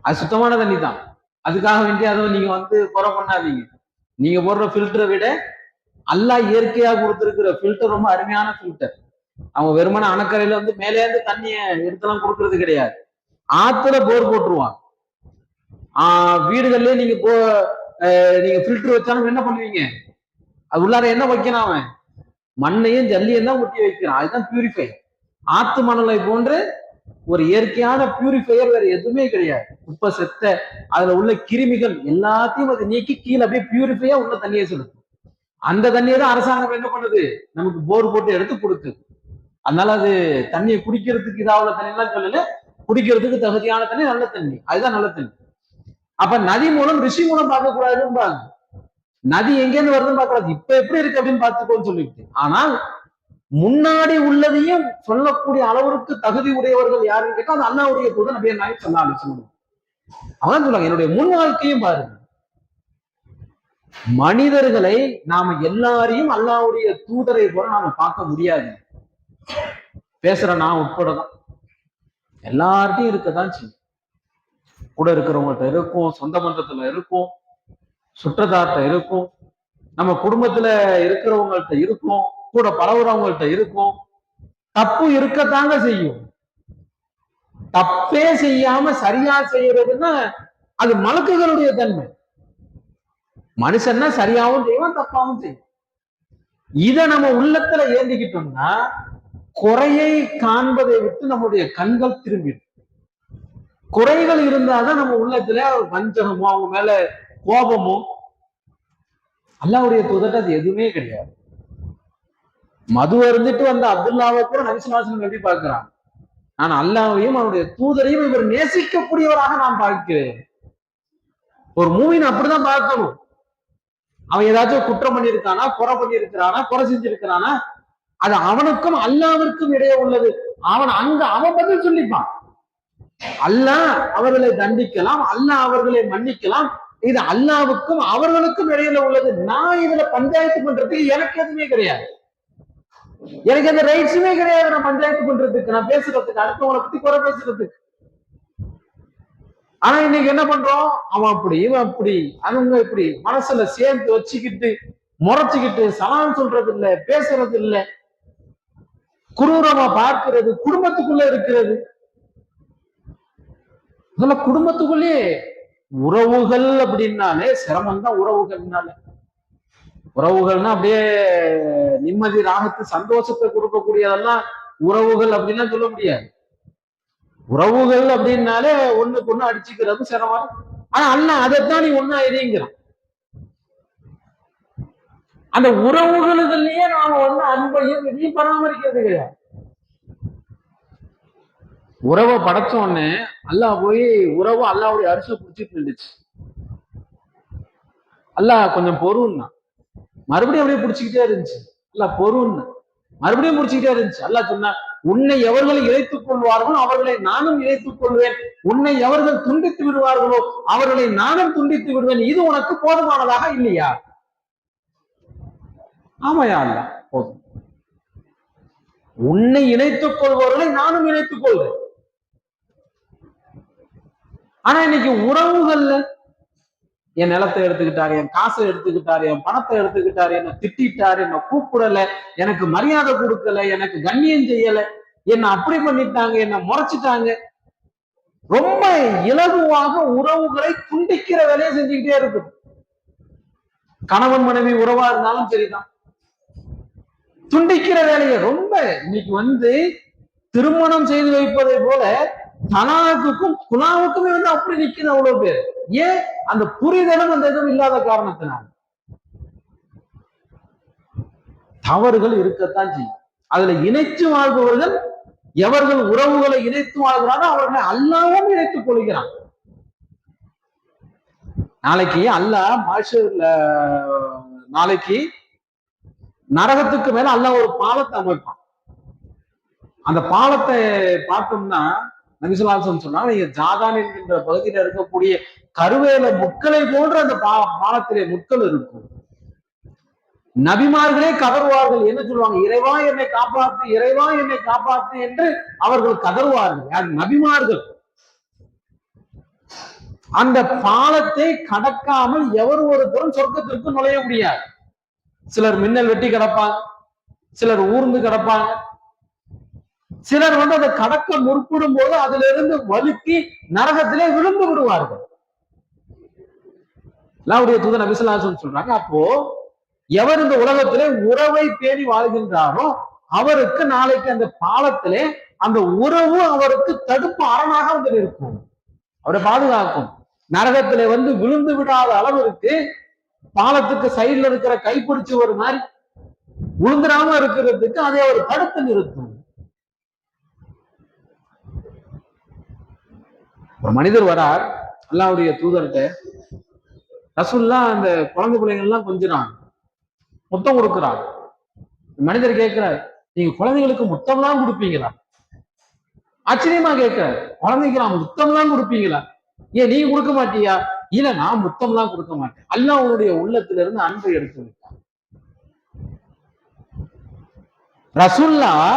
A: அது சுத்தமான தண்ணி தான். அதுக்காக வேண்டி அதை நீங்க குறை பண்ணாதீங்க. நீங்க போடுற ஃபில்டரை விட அல்லாஹ் இயற்கையா கொடுத்திருக்கிற ஃபில்டர் ரொம்ப அருமையான ஃபில்டர். அவங்க வெறுமன அணக்கரையில மேலே இருந்து தண்ணிய எடுத்தெல்லாம் கொடுக்கறது கிடையாது. ஆத்துல போர் போட்டுருவான். வீடுகள்லயே நீங்க நீங்க ஃபில்டர் வச்சாலும் என்ன பண்ணுவீங்க, அது உள்ளார என்ன வைக்கணும், அவன் மண்ணையும் ஜல்லியும் தான் ஊற்றி வைக்கிறான். அதுதான் பியூரிஃபை. ஆத்து மணலை போன்று ஒரு இயற்கையான பியூரிஃபையர் வேற எதுவுமே கிடையாது. குப்பை செத்த அதுல உள்ள கிருமிகள் எல்லாத்தையும் அது நீக்கி கீழே அப்படியே பியூரிஃபையா உள்ள தண்ணியை செலுத்தும். அந்த தண்ணியை தான் அரசாங்கம் என்ன பண்ணுது, நமக்கு போர் போட்டு எடுத்து கொடுக்குது. அதனால அது தண்ணியை குடிக்கிறதுக்கு இதாவுள்ள தண்ணி எல்லாம் சொல்லல, குடிக்கிறதுக்கு தகுதியான தண்ணி நல்ல தண்ணி, அதுதான் நல்ல தண்ணி. அப்ப நதி மூலம் ரிஷி மூலம் பார்க்க கூடாதுன்னு, நதி எங்கேருந்து வருதுன்னு பார்க்கக்கூடாது, இப்ப எப்படி இருக்கு அப்படின்னு பார்த்துக்கோன்னு சொல்லிட்டு. ஆனால் முன்னாடி உள்ளதையும் சொல்லக்கூடிய அளவிற்கு தகுதி உடையவர்கள் யாருன்னு கேட்டா அது அல்லாஹ்வுடைய தூதர் நபி நாயகம் ஸல்லல்லாஹு அலைஹி வஸல்லம். அவன் சொல்லுவாங்க, என்னுடைய முன் வாழ்க்கையும் பாருங்க. மனிதர்களை நாம எல்லாரையும் அல்லாஹ்வுடைய தூதரை போல நாம பார்க்க முடியாது. பேசுற நான் உட்படதான் எல்லார்ட்டையும் இருக்கதான் செய்யும். கூட இருக்கிறவங்கள்ட்ட இருக்கும், சொந்த பந்தத்துல இருக்கும், சுற்றத்தார்ட்ட இருக்கும், நம்ம குடும்பத்துல இருக்கிறவங்கள்ட்ட இருக்கும், கூட பழகுறவங்கள்ட்ட இருக்கும். தப்பு இருக்கத்தாங்க செய்யும். தப்பே செய்யாம சரியா செய்யறதுன்னா அது மலக்குகளுடைய தன்மை. மனுஷன்னா சரியாவும் செய்வான், தப்பாவும் செய்யும். இத நம்ம உள்ளத்துல ஏந்திக்கிட்டோம்னா குறையை காண்பதை விட்டு நம்முடைய கண்கள் திரும்பிடும். குறைகள் இருந்தாதான் நம்ம உள்ளத்துல வஞ்சகமோ அவங்க மேல கோபமோ. அல்லாஹ்வுடைய தூதர்ட்ட அது எதுவுமே கிடையாது. மது அருந்திட்டு வந்த அப்துல்லாவை கூட நபி ஸல்லல்லாஹு அலைஹி வஸல்லம் எப்படி பார்க்கிறான், நான் அல்லாஹ்வையும் அவருடைய தூதரையும் இவர் நேசிக்கக்கூடியவராக நான் பார்க்கிறேன். ஒரு மூமின் அப்படிதான் பார்க்கணும். அவன் ஏதாச்சும் குற்றம் பண்ணியிருக்கானா, குறை பண்ணியிருக்கிறானா, குறை செஞ்சிருக்கிறானா, அது அவனுக்கும் அல்லாஹ்விற்கும் இடையே உள்ளது. அவன் பதில் சொல்லிப்பான். அல்லாஹ் அவர்களை தண்டிக்கலாம், அல்லாஹ் அவர்களை மன்னிக்கலாம். இது அல்லாஹ்வுக்கும் அவர்களுக்கும் இடையில உள்ளது. நான் இதுல பஞ்சாயத்து பண்றதுக்கு எனக்கு எதுவுமே கிடையாது. எனக்கு எந்த ரைட்ஸுமே கிடையாது நான் பஞ்சாயத்து பண்றதுக்கு, நான் பேசுறதுக்கு, அடுத்தவங்களை பத்தி குறை பேசுறதுக்கு. ஆனா இன்னைக்கு என்ன பண்றோம், அவன் அப்படி இவன் அப்படி அவங்க இப்படி மனசுல சேர்ந்து வச்சுக்கிட்டு முறைச்சுக்கிட்டு சலாம் சொல்றது இல்ல, பேசுறது இல்ல, குரூரமா பார்க்கிறது, குடும்பத்துக்குள்ள இருக்கிறது. அதெல்லாம் குடும்பத்துக்குள்ளே உறவுகள் அப்படின்னாலே சிரமம் தான். உறவுகள்னா அப்படியே நிம்மதி, ராகத்து, சந்தோஷத்தை கொடுக்கக்கூடியதெல்லாம் உறவுகள் அப்படின்னா சொல்ல முடியாது. உறவுகள் அப்படின்னாலே ஒண்ணுக்கு ஒண்ணு அடிச்சுக்கிறது சிரமம். ஆனா அண்ணன் அதைத்தான் நீ ஒண்ணா எரியுங்கிறான். அந்த உறவுகளுக்குள்ளேயே நாம அன்பையும் இதையும் பராமரிக்கிறது கிடையாது. உறவை படைச்ச உடனே அல்லாஹ் போய் உறவு அல்லாஹ்வுடைய அரிசை பிடிச்சிட்டு இருந்துச்சு. அல்லாஹ் கொஞ்சம் பொறுன்னா மறுபடியும் அப்படியே பிடிச்சிக்கிட்டே இருந்துச்சு. அல்லாஹ் பொறுன்னு மறுபடியும் பிடிச்சிக்கிட்டே இருந்துச்சு. அல்லாஹ் சொன்னா, உன்னை எவர்களை இழைத்துக் கொள்வார்களோ அவர்களை நானும் இழைத்துக் கொள்வேன், உன்னை எவர்கள் துண்டித்து விடுவார்களோ அவர்களை நானும் துண்டித்து விடுவேன், இது உனக்கு போதுமானதாக இல்லையா? ஆமையா அல்ல, போதும். உன்னை இணைத்துக் கொள்பவர்களை நானும் இணைத்துக் கொள்வேன். ஆனா இன்னைக்கு உறவுகள்ல என் நிலத்தை எடுத்துக்கிட்டாரு, என் காசை எடுத்துக்கிட்டாரு, என் பணத்தை எடுத்துக்கிட்டாரு, என்னை திட்டாரு, என்னை கூப்பிடல, எனக்கு மரியாதை கொடுக்கல, எனக்கு கண்ணியம் செய்யல, என்னை அப்படி பண்ணிட்டாங்க, என்னை முறைச்சிட்டாங்க. ரொம்ப இலகுவாக உறவுகளை துண்டிக்கிற வேலையை செஞ்சுக்கிட்டே இருக்கு. கணவன் மனைவி உறவா இருந்தாலும் சரிதான், துண்டிக்கிற வேலையை ரொம்ப இன்னைக்கு திருமணம் செய்து வைப்பதை போல தலாக்குக்கும் குலாவுக்குமே அப்படி நிக்குது அவ்வளவு பேர். ஏன்? அந்த புரிதலும் அந்த இதுவும் இல்லாத காரணத்தினால். தவறுகள் இருக்கத்தான் செய்யும். அதுல இணைத்து வாழ்பவர்கள் எவர்கள் உறவுகளை இணைத்து வாழ்கிறாரோ அவர்களை அல்லாவும் இணைத்துக் கொள்கிறான். நாளைக்கு அல்லாஹ் நாளைக்கு நரகத்துக்கு மேல அல்லாஹ் ஒரு பாலத்தை அமைப்பான். அந்த பாலத்தை பார்த்தோம்னா நபிசுல்லாசன் சொன்னாங்க, நீங்க ஜாதான் என்கின்ற பகுதியில் இருக்கக்கூடிய கருவேல முட்களை போன்ற அந்த பாலத்திலே முட்கள் இருக்கும். நபிமார்களே கதறுவார்கள். என்ன சொல்லுவாங்க? இறைவா என்னை காப்பாத்து, இறைவா என்னை காப்பாத்து என்று அவர்கள் கதறுவார்கள். யார்? நபிமார்கள். அந்த பாலத்தை கடக்காமல் எவர் ஒருத்தரும் சொர்க்கத்திற்கு நுழைய முடியாது. சிலர் மின்னல் வெட்டி கிடப்பாங்க, சிலர் ஊர்ந்து கிடப்பாங்க, சிலர் அதை கடக்க முற்படும் போது அதுல இருந்து வலுக்கி நரகத்திலே விழுந்து விடுவார்கள். அல்லாஹ்வுடைய தூதர் நபி ஸல்லல்லாஹு அலைஹி வஸல்லம் சொல்றாங்க, அப்போ எவர் இந்த உலகத்திலே உறவை பேணி வாழ்கின்றாரோ அவருக்கு நாளைக்கு அந்த பாலத்திலே அந்த உறவு அவருக்கு தடுப்பு அரணாக வந்து இருக்கும், அவரை பாதுகாக்கும். நரகத்திலே விழுந்து விடாத அளவிற்கு பாலத்துக்கு சைட்ல இருக்கிற கைப்பிடிச்சு ஒரு மாதிரி விழுந்துடாம இருக்கிறதுக்கு அதை அவர் தடுத்து நிறுத்தும். ஒரு மனிதர் வரார் அல்லாஹ்வுடைய தூதர்கிட்ட. ரசூலுல்லாஹ் அந்த குழந்தை பிள்ளைங்க எல்லாம் கொஞ்சிறாங்க, முத்தம் கொடுக்கிறார். மனிதர் கேட்கிறார், நீங்க குழந்தைகளுக்கு முத்தம்லாம் கொடுப்பீங்களா? ஆச்சரியமா கேட்கிறார், குழந்தைக்கு முத்தம்லாம் கொடுப்பீங்களா? ஏன் நீங்க கொடுக்க மாட்டியா? இல்ல, நான் முத்தம்லாம் கொடுக்க மாட்டேன். அல்லாஹ் உன்னுடைய உள்ளத்திலிருந்து அன்பை எடுத்து விட்டார். ரசூலுல்லாஹ்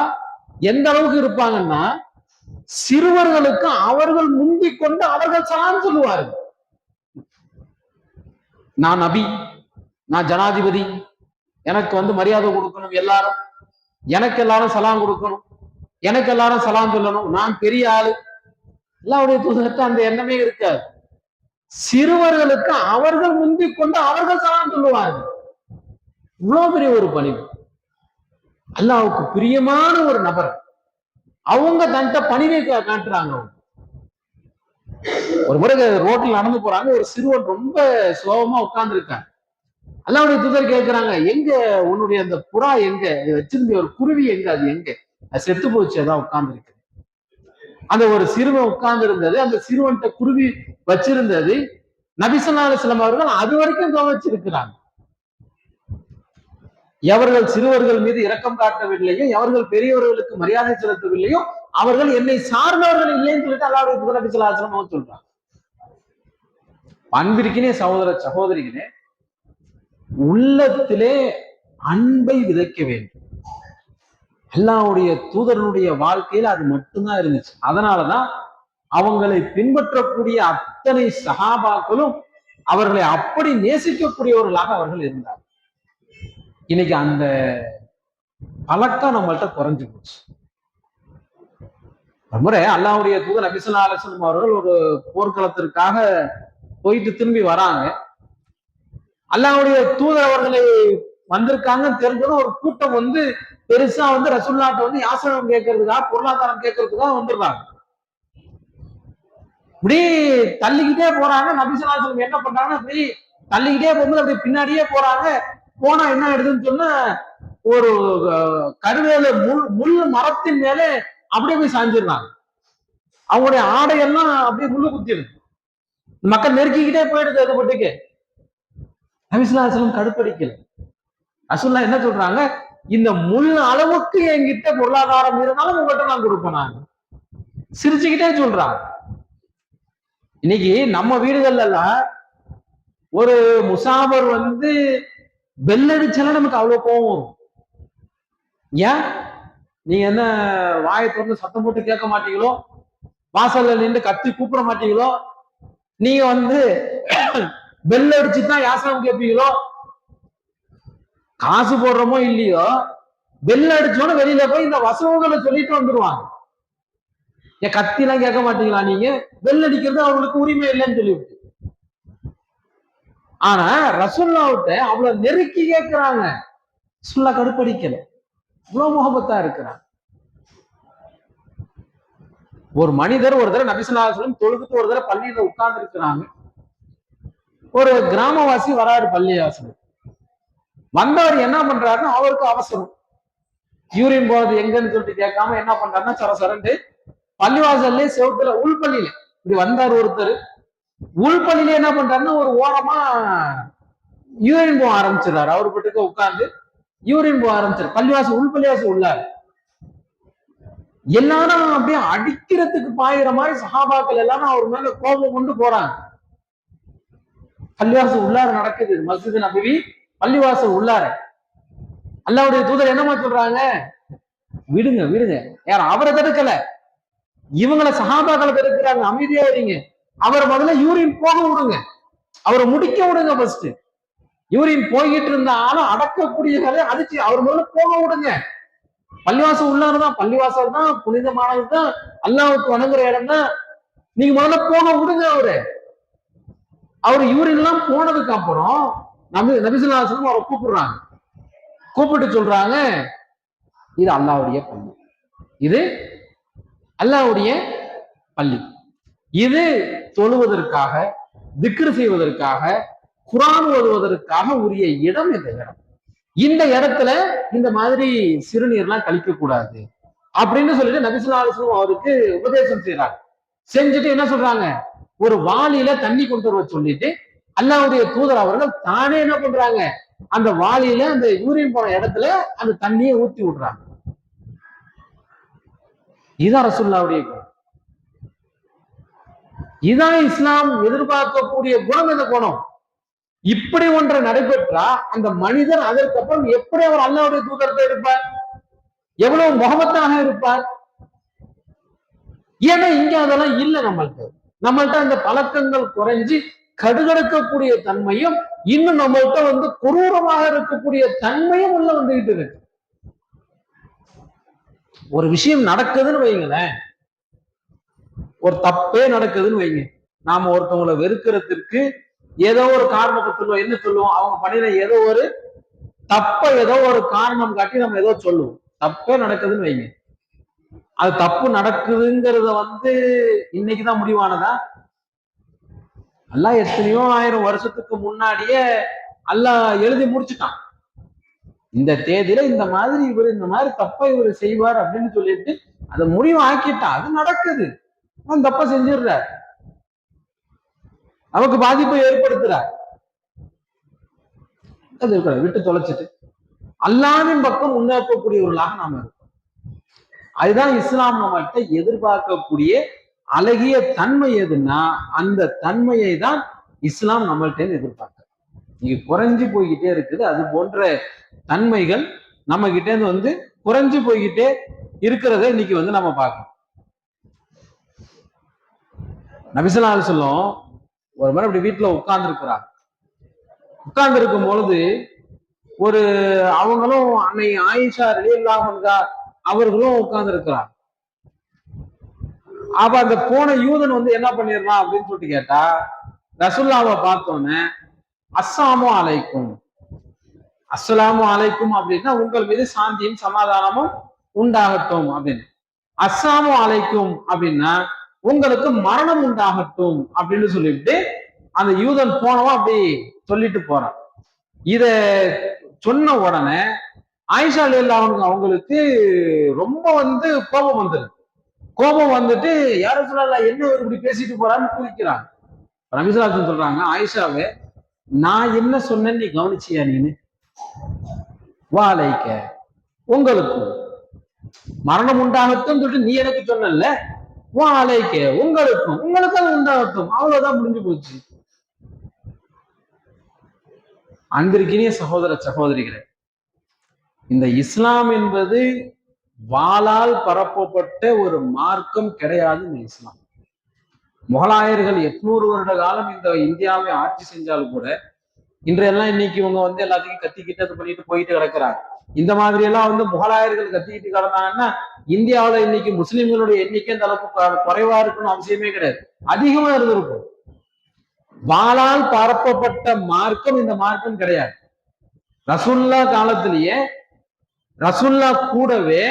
A: எந்த அளவுக்கு இருப்பாங்கன்னா, சிறுவர்களுக்கு அவர்கள் முந்திக் கொண்டு அவர்கள் சலாம் சொல்லுவார்கள். நான் நபி, நான் ஜனாதிபதி, எனக்கு மரியாதை கொடுக்கணும், எல்லாரும் எனக்கு எல்லாரும் சலாம் கொடுக்கணும், எனக்கு எல்லாரும் சலாம் சொல்லணும், நான் பெரிய ஆளு. அல்லாஹ்வுடைய தூதர்கிட்ட அந்த எண்ணமே இருக்காது. சிறுவர்களுக்கு அவர்கள் முந்திக் கொண்டு அவர்கள் சலாம் சொல்லுவார்கள். இவ்வளவு பெரிய ஒரு பணிவு. அல்லாஹ்வுக்கு பிரியமான ஒரு நபர், அவங்க தன்ட்ட பணிவை காட்டுறாங்க. ஒரு முறை ரோட்ல நடந்து போறாங்க, ஒரு சிறுவன் ரொம்ப சோகமா உட்கார்ந்து இருக்காங்க. அல்லாஹ்வுடைய தூதர் கேட்கிறாங்க, எங்க உன்னுடைய அந்த புறா எங்க வச்சிருந்த ஒரு குருவி எங்க, அது எங்க? அது செத்து போச்சு, அதான் உட்கார்ந்து இருக்கு. அந்த ஒரு சிறுவன் உட்கார்ந்து இருந்தது, அந்த சிறுவன்கிட்ட குருவி வச்சிருந்தது. நபி ஸல்லல்லாஹு அலைஹி வஸல்லம் அவர்கள் அது வரைக்கும் கவனிச்சிருக்கிறாங்க. எவர்கள் சிறுவர்கள் மீது இரக்கம் காட்டவில்லையோ, எவர்கள் பெரியவர்களுக்கு மரியாதை செலுத்தவில்லையோ அவர்கள் என்னை சார்ந்தவர்கள் இல்லைன்னு சொல்லிட்டு அல்லாஹ்வுடைய தூதர் நபி ஸல்லல்லாஹு அலைஹி வஸல்லம் சொல்றாங்க. அன்பிற்கினே சகோதர சகோதரிகளே, உள்ளத்திலே அன்பை விதைக்க வேண்டும். அல்லாஹ்வுடைய தூதரனுடைய வாழ்க்கையில் அது மட்டும்தான் இருந்துச்சு. அதனாலதான் அவங்களை பின்பற்றக்கூடிய அத்தனை சஹாபாக்களும் அவர்களை அப்படி நேசிக்கக்கூடியவர்களாக அவர்கள் இருந்தார். இன்னைக்கு அந்த பழக்கம் நம்மள்ட்ட குறைஞ்சு போச்சு. முறை அல்லாஹ்வுடைய தூதர் நபி ஸல்லல்லாஹு அலைஹி வஸல்லம் அவர்கள் ஒரு போர்க்களத்திற்காக போயிட்டு திரும்பி வராங்க. அல்லாஹ்வுடைய தூதர் அவர்களை வந்திருக்காங்கன்னு தெரிஞ்சதும் ஒரு கூட்டம் பெருசா ரசூலுல்லாஹ்ட்ட யாசகம் கேட்கறதுக்காக, பொருளாதாரம் கேட்கறதுக்காக வந்துடுறாங்க. இப்படி தள்ளிக்கிட்டே போறாங்க. நபி ஸல்லல்லாஹு அலைஹி வஸல்லம் என்ன பண்றாங்க, இப்படி தள்ளிக்கிட்டே போகும்போது அப்படி பின்னாடியே போறாங்க. போனா என்ன ஆயிடுதுன்னு சொன்னா, ஒரு கருவேல முள் மரத்தின் மேலே அப்படியே போய் சாஞ்சிடுறாங்க. அவங்களுடைய ஆடையெல்லாம் அப்படியே முள்ளு குத்திடுது. மக்கள் நெருக்கிக்கிட்டே போயிடுது. அதை பட்டுக்கு நபி ஸல்லல்லாஹு அலைஹி வஸல்லம் கடுப்படிக்கல. ரசூலுல்லாஹ் என்ன சொல்றாங்க, இந்த முள் அளவுக்கு என்கிட்ட பொருளாதாரம் இருந்தாலும் உங்கள்கிட்ட நான் கொடுப்பேன். நான் சிரிச்சுக்கிட்டே சொல்றாங்க. இன்னைக்கு நம்ம வீடுகள்ல எல்லாம் ஒரு முசாபர் பெல் அடிச்சாலும் நமக்கு அவ்வளவு கோபம் வரும். ஏன்? நீங்க என்ன வாயை திறந்து சத்தம் போட்டு கேட்க மாட்டீங்களோ, வாசல்ல நின்று கத்தி கூப்பிட மாட்டீங்களோ, நீங்க பெல் அடிச்சுதான் யாசகம் கேட்பீங்களோ, காசு போடுறோமோ இல்லையோ பெல் அடிச்சோன்னு வெளியில போய் இந்த வசவுகளை சொல்லிட்டு வந்துருவாங்க. என் கத்தி எல்லாம் கேட்க மாட்டீங்களா? நீங்க பெல் அடிக்கிறது அவங்களுக்கு உரிமை இல்லைன்னு சொல்லிவிட்டு. ஆனா ரசூலுல்லாஹ்ட்ட அவ்வளவு நெருக்கி கேட்கிறாங்க. ரசூலுல்லாஹ் கடுப்படிக்கல, இவ்வளவு முகபத்தா இருக்கிறாங்க. ஒரு மனிதர் ஒரு தடவை நபி ஸல்லல்லாஹு அலைஹி வஸல்லம் தொழுதுட்டு ஒரு தடவை பள்ளியில உட்கார்ந்து இருக்கிறாங்க. ஒரு கிராமவாசி வராரு பள்ளிவாசல். வந்தவர் என்ன பண்றாருன்னா, அவருக்கு அவசரம். யூரின் போறது எங்கன்னு சொல்லிட்டு கேட்காம என்ன பண்றாருன்னா சரசரண்டு பள்ளிவாசல்ல செவுத்துல உள்பள்ளியில இப்படி வந்தார் ஒருத்தர். உள்பள்ளியில என்ன பண்றாருன்னா ஒரு ஓரமா யூரின் போக ஆரம்பிச்சிடறாரு. அவரு பட்டுக்க உட்கார்ந்து யூரின் போக ஆரம்பிச்சாரு. பள்ளிவாசல் உள்பள்ளிவாசல் உள்ளார். எல்லாரும் அப்படியே அடிக்கிறதுக்கு பாயிற மாதிரி சஹாபாக்கள் எல்லாரும் அவர் மேல கோபம் கொண்டு போறாங்க. பள்ளிவாசல் உள்ளார நடக்குது. மஸ்ஜித் நபவி பள்ளிவாசல் உள்ளார. அல்லாஹ்வுடைய தூதர் என்னமா சொல்றாங்க? விடுங்க விடுங்க. யார் அவரை தடுக்கல, இவங்களை சஹாபாக்களை தடுக்கிறாங்க. அமைதியா இருங்க. அவரை முதல்ல யூரின் போக விடுங்க, அவரை முடிக்க விடுங்க. ஃபர்ஸ்ட் யூரின் போய்கிட்டு இருந்தாலும் அடக்கக்கூடிய அதுக்கு அவர் முதல்ல போக விடுங்க. பள்ளிவாசல் உள்ளாருதான், பள்ளிவாசல் தான் புனிதமானதுதான், அல்லாஹ்வுக்கு வணங்குற இடம் தான். நீங்க முதல்ல போக விடுங்க. அவர் யூரின் எல்லாம் போனதுக்கு அப்புறம் நபிசுல்லாஹு அவரை கூப்பிடுறாங்க. கூப்பிட்டு சொல்றாங்க, இது அல்லாஹ்வுடைய பள்ளி, இது அல்லாஹ்வுடைய பள்ளி, இது தொழுவதற்காக, திக்ர் செய்வதற்காக, குர்ஆன் ஓதுவதற்காக உரிய இடம் இந்த இடம். இந்த இடத்துல இந்த மாதிரி சிறுநீர்லாம் கழிக்க கூடாது அப்படின்னு சொல்லிட்டு நபிசுல்லாஹு அவருக்கு உபதேசம் செய்யறாங்க. செஞ்சுட்டு என்ன சொல்றாங்க, ஒரு வாளியில தண்ணி கொண்டு வர சொல்லிட்டு அல்லாஹ்வுடைய தூதர் அவர்கள் தானே என்ன பண்றாங்க, அந்த வாளியில அந்த யூரின் போன இடத்துல அந்த தண்ணியை ஊத்தி விடுறாங்க. இதான் ரசூலுல்லாஹ்வுடைய குணம். இதான் இஸ்லாம் எதிர்பார்க்கக்கூடிய குணம். இந்த குணம் இப்படி ஒன்றை நடைபெற்றா அந்த மனிதர் அதற்கப்புறம் எப்படி அவர் அல்லாஹ்வுடைய தூதர்கிட்ட இருப்பார், எவ்வளவு முகமத்தாக இருப்பார். ஏன்னா இங்க அதெல்லாம் இல்லை. நம்மள்ட்ட அந்த பழக்கங்கள் குறைஞ்சி கடுகடுக்கக்கூடிய தன்மையும், இன்னும் நம்மள்ட்ட குரூரமாக இருக்கக்கூடிய தன்மையும் உள்ள வந்துகிட்டு இருக்கு. ஒரு விஷயம் நடக்குதுன்னு வைங்களேன், ஒரு தப்பே நடக்குதுன்னு வைங்க, நாம ஒருத்தவங்களை வெறுக்கிறதுக்கு ஏதோ ஒரு காரணத்தை சொல்லுவோம். என்ன சொல்லுவோம், அவங்க பண்ணின ஏதோ ஒரு தப்ப ஏதோ ஒரு காரணம் காட்டி நம்ம ஏதோ சொல்லுவோம். தப்பே நடக்குதுன்னு வைங்க, அது தப்பு நடக்குதுங்கிறத இன்னைக்குதான் முடிவானதா? அல்லாஹ் எத்தனையோ ஆயிரம் வருஷத்துக்கு முன்னாடியே அல்லாஹ் எழுதி முடிச்சுட்டான். இந்த தேதியில இந்த மாதிரி இவர் இந்த மாதிரி தப்ப இவர் செய்வார் அப்படின்னு சொல்லிட்டு அதை முடிவு ஆக்கிட்டான். அது நடக்குது, அவன் தப்ப செஞ்சிடுற, நமக்கு பாதிப்பை ஏற்படுத்துறார். அது விட்டு தொலைச்சிட்டு அல்லாஹ்வின் பக்கம் முன்னேற்கக்கூடியவர்களாக நாம இருக்கோம். அதுதான் இஸ்லாம் நம்மகிட்ட எதிர்பார்க்கக்கூடிய அழகிய தன்மை. எதுன்னா அந்த தன்மையை தான் இஸ்லாம் நம்மள்ட்ட எதிர்பார்க்க. நீங்க குறைஞ்சு போய்கிட்டே இருக்குது. அது போன்ற தன்மைகள் நம்ம கிட்ட இருந்து குறைஞ்சு போய்கிட்டே இருக்கிறத இன்னைக்கு நம்ம பார்க்கணும். நபிசுல்லாஹு சொல்லும், ஒரு முறை அப்படி வீட்டுல உட்கார்ந்து இருக்கிறார். உட்கார்ந்து இருக்கும் பொழுது ஒரு அவங்களும் அன்னை ஆயிஷா ரலியல்லாஹு அன்ஹா அவர்களும் உட்கார்ந்து இருக்கிறார். அப்ப அந்த போன யூதன் என்ன பண்ணிடலாம் அப்படின்னு சொல்லிட்டு கேட்டா, ரசூலுல்லாஹ்வை பார்த்தோன்னே அஸ்ஸலாமு அலைக்கும், அஸ்ஸலாமு அலைக்கும் அப்படின்னா உங்கள் மீது சாந்தியும் சமாதானமும் உண்டாகட்டும் அப்படின்னு. அஸ்ஸலாமு அலைக்கும் அப்படின்னா உங்களுக்கு மரணம் உண்டாகட்டும் அப்படின்னு சொல்லிட்டு அந்த யூதன் போனவன் அப்படி சொல்லிட்டு போறான். இத சொன்ன உடனே ஆயிஷா ரலியல்லாஹு அவங்களுக்கு ரொம்ப கோபம் வந்துரு. கோபம் வந்துட்டு யாரும் சொல்லலாம், என்ன இப்படி பேசிட்டு போறான்னு குதிக்கிறாங்க. நபிசுல்லாஹு சொல்றாங்க, ஆயிஷாவே நான் என்ன சொன்னேன்னு நீ கவனிச்சியா? நீனு வாழைக்க உங்களுக்கும் மரணம் உண்டாகட்டும் சொல்லிட்டு நீ எனக்கு சொன்னல, வாழைக்க உங்களுக்கும் அது உண்டாகட்டும், அவ்வளவுதான், முடிஞ்சு போச்சு. அன்பிற்கினிய சகோதர சகோதரிகளே, இந்த இஸ்லாம் என்பது வாளால் பரப்பப்பட்ட ஒரு மார்க்கம் கிடையாது. இந்த இஸ்லாம் முகலாயர்கள் 800 வருட காலம் இந்த இந்தியாவை ஆட்சி செஞ்சாலும் கூட இன்றையெல்லாம் இன்னைக்கு இவங்க எல்லாத்தையும் கத்திக்கிட்டு அது பண்ணிட்டு போயிட்டு கிடக்கிறாங்க. இந்த மாதிரி எல்லாம் முகலாயர்கள் கத்திக்கிட்டு கிடந்தாங்கன்னா இந்தியாவில இன்னைக்கு முஸ்லிம்களுடைய எண்ணிக்கை அந்த அளவுக்கு குறைவா இருக்குன்னு அவசியமே கிடையாது, அதிகமா இருந்திருக்கும். வாளால் பரப்பப்பட்ட மார்க்கம் இந்த மார்க்கம் கிடையாது. ரசூல்லா காலத்திலேயே ரசூல்லா கூடவே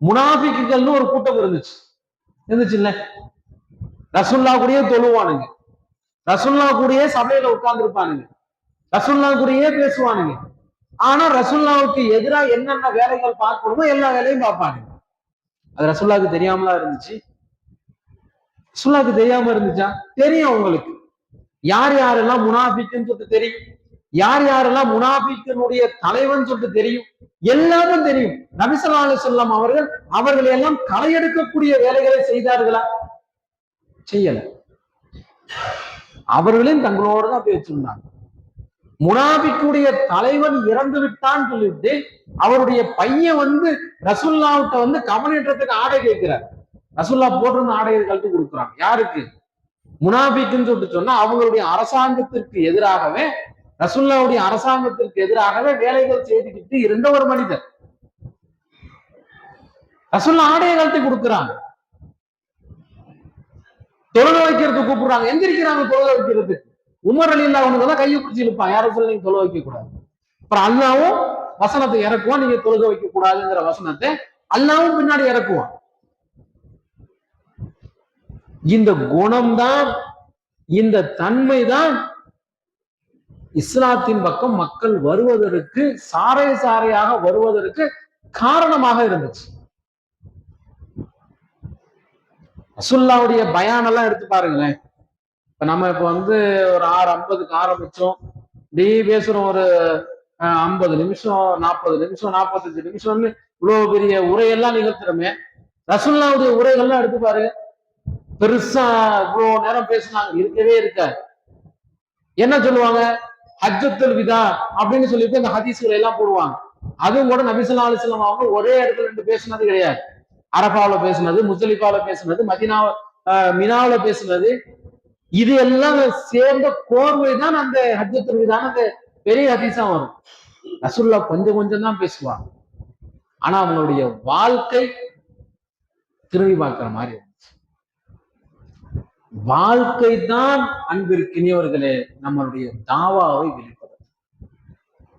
A: முனாஃபிக்குகள்னு ஒரு கூட்டம் இருந்துச்சுல்ல. ரசூல்லா கூடயே தொழுவானுங்க, ரசூல்லா கூடயே சபையில உட்கார்ந்து இருப்பானுங்க, ரசூல்லா கூடயே பேசுவானுங்க. ஆனா ரசூல்லாவுக்கு எதிராக என்னென்ன வேலைகள் பார்க்கணுமோ எல்லா வேலையும் பார்ப்பாங்க. அது ரசூல்லாவுக்கு தெரியாமலா இருந்துச்சு? ரசூல்லாவுக்கு தெரியாம இருந்துச்சா? தெரியும் அவங்களுக்கு. யார் யாரெல்லாம் முனாபிக்குன்னு சொல்லிட்டு தெரியும், யார் யாரெல்லாம் முனாபிக்கினுடைய தலைவன் சொல்லிட்டு தெரியும், எல்லாமே தெரியும். நபி ஸல்லல்லாஹு அலைஹி வஸல்லம் அவர்களை எல்லாம் களையெடுக்கக்கூடிய வேலைகளை செய்தார்களா? செய்யல. அவர்களையும் தங்களோடு தான் போய் வச்சிருந்தாங்க. முனாபிக்குடைய தலைவன் இறந்து விட்டான்னு சொல்லிட்டு அவருடைய பையன் ரசூல்லாவிட்ட கவனின்றதுக்கு ஆடை கேட்கிறார். ரசூல்லா போட்டிருந்த ஆடையை கழட்டி கொடுக்குறாங்க. யாருக்கு? முனாபிக்குன்னு சொல்லிட்டு சொன்னா அவங்களுடைய அரசாங்கத்திற்கு எதிராகவே, ரசூல்லாவுடைய அரசாங்கத்திற்கு எதிராகவே வேலைகள் செய்துக்கிட்டு இருந்த ஒரு மனிதர். ரசூல்லா ஆடையை கழட்டி கொடுக்குறாங்க. தொழுக வைக்கிறதுக்கு கூப்பிடுறாங்க, எந்திரிக்கிறாங்க தொழுக வைக்கிறதுக்கு. உமர் ரலியல்லாஹு அன்ஹு தான் கையை பிடிச்சி இழுப்பான், யாரும் சொல்லி நீங்க தொழுக வைக்க கூடாது. அப்புறம் அல்லாவும் வசனத்தை இறக்குவான், நீங்க தொழுக வைக்க கூடாதுங்கிற வசனத்தை அல்லாவும் பின்னாடி இறக்குவான். இந்த குணம்தான், இந்த தன்மைதான் இஸ்லாத்தின் பக்கம் மக்கள் வருவதற்கு, சாறை சாறையாக வருவதற்கு காரணமாக இருந்துச்சு. ரசூலுல்லாஹ்வுடைய பயான் எல்லாம் எடுத்து பாருங்களேன். இப்ப நம்ம இப்ப ஒரு 6:50க்கு ஆரம்பிச்சோம், இப்படி பேசுறோம். ஒரு 50 நிமிஷம், 40 நிமிஷம், 45 நிமிஷம்னு இவ்வளவு பெரிய உரையெல்லாம் நிகழ்த்துறோமே. ரசூலுல்லாஹ்வுடைய உரைகள்லாம் எடுத்து பாருங்க. பெருசா இவ்வளவு நேரம் பேசினாங்க இருக்கவே இருக்க. என்ன சொல்லுவாங்க? ஹஜ்ஜத்துல் விதா அப்படின்னு சொல்லிட்டு அந்த ஹதீஸ்களை எல்லாம் போடுவாங்க. அதுவும் கூட நபி ஸல்லல்லாஹு அலைஹி வஸல்லம் அவங்க ஒரே இடத்துல இருந்து பேசினது கிடையாது. அரபாவில பேசினது, முஸ்தலிஃபால பேசினது, மினாவில பேசினது, இது எல்லாம் சேர்ந்த கோர்வை தான் அந்த ஹஜ்ஜத்துல் விதான் அந்த பெரிய ஹதீஸா வரும். ரசூலுல்லாஹ் கொஞ்சம் கொஞ்சம் தான் பேசுவாங்க. ஆனா அவங்களுடைய வாழ்க்கை திரும்பி பார்க்கிற மாதிரி இருந்துச்சு. வாழ்க்கை தான் அன்பிற்கினியவர்களே நம்மளுடைய தாவாவை வெளிப்படும்.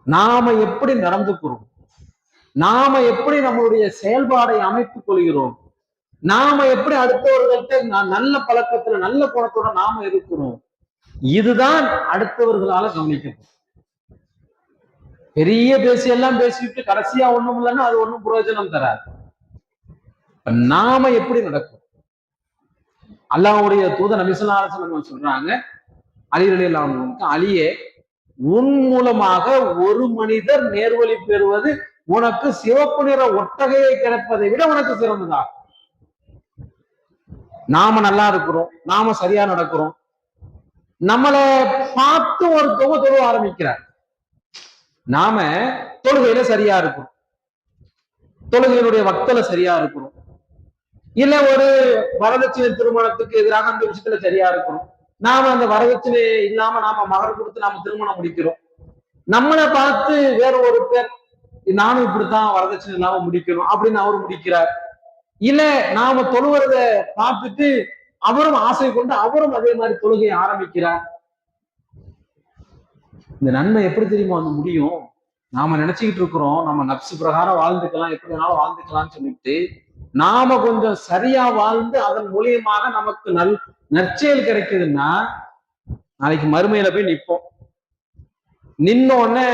A: நாம எப்படி நடந்துக்கிறோம், நாம எப்படி நம்மளுடைய செயல்பாடை அமைத்துக் கொள்கிறோம், நாம எப்படி அடுத்தவர்கள்ட்ட நல்ல பழக்கத்துல நல்ல குணத்தோட நாம இருக்கிறோம், இதுதான் அடுத்தவர்களால கவனிக்கணும். பெரிய பேசியெல்லாம் பேசிட்டு கடைசியா ஒண்ணும் இல்லைன்னா அது ஒண்ணும் பிரயோஜனம் தராது. நாம எப்படி நடக்கும்? அல்லாஹ்வுடைய தூதர் நபி ஸல்லல்லாஹு அலைஹி வஸல்லம் சொல்றாங்க, அலி ரலியல்லாஹு அன்ஹு, அலியே, உன் மூலமாக ஒரு மனிதர் நேர்வழி பெறுவது உனக்கு சிவப்பு நிற ஒட்டகையை கிடைப்பதை விட உனக்கு சிறந்ததா. நாம நல்லா இருக்கிறோம், நாம சரியா நடக்கிறோம், நம்மளை பார்த்து ஒருத்தவங்க தொழுவ ஆரம்பிக்கிறார். நாம தொழுகையில சரியா இருக்கிறோம், தொழுகையினுடைய வக்தல சரியா இருக்கிறோம், இல்ல ஒரு வரதட்சணை திருமணத்துக்கு எதிராக அந்த விஷயத்துல சரியா இருக்கணும், நாம அந்த வரதட்சணை இல்லாம நாம மகர் கொடுத்து நாம திருமணம் முடிக்கிறோம். நம்மளை பார்த்து வேற ஒரு பேர் நானும் இப்படித்தான் வரதட்சணை இல்லாம முடிக்கணும் அப்படின்னு அவரு முடிக்கிறார். இல்ல நாம தொழுவத பார்த்துட்டு அவரும் ஆசை கொண்டு அவரும் அதே மாதிரி தொழுகையை ஆரம்பிக்கிறார். இந்த நன்மை எப்படி தெரியுமா முடியும்? நாம நினைச்சுக்கிட்டு இருக்கிறோம் நம்ம நப்சு பிரகாரம் வாழ்ந்துக்கலாம், எப்படி வேணாலும் வாழ்ந்துக்கலாம்னு சொல்லிட்டு நாம கொஞ்சம் சரியா வாழ்ந்து அதன் மூலியமாக நமக்கு நற்செயல் கிடைக்குதுன்னா நாளைக்கு மறுமையில போய் நிற்போம். நின்னோடனே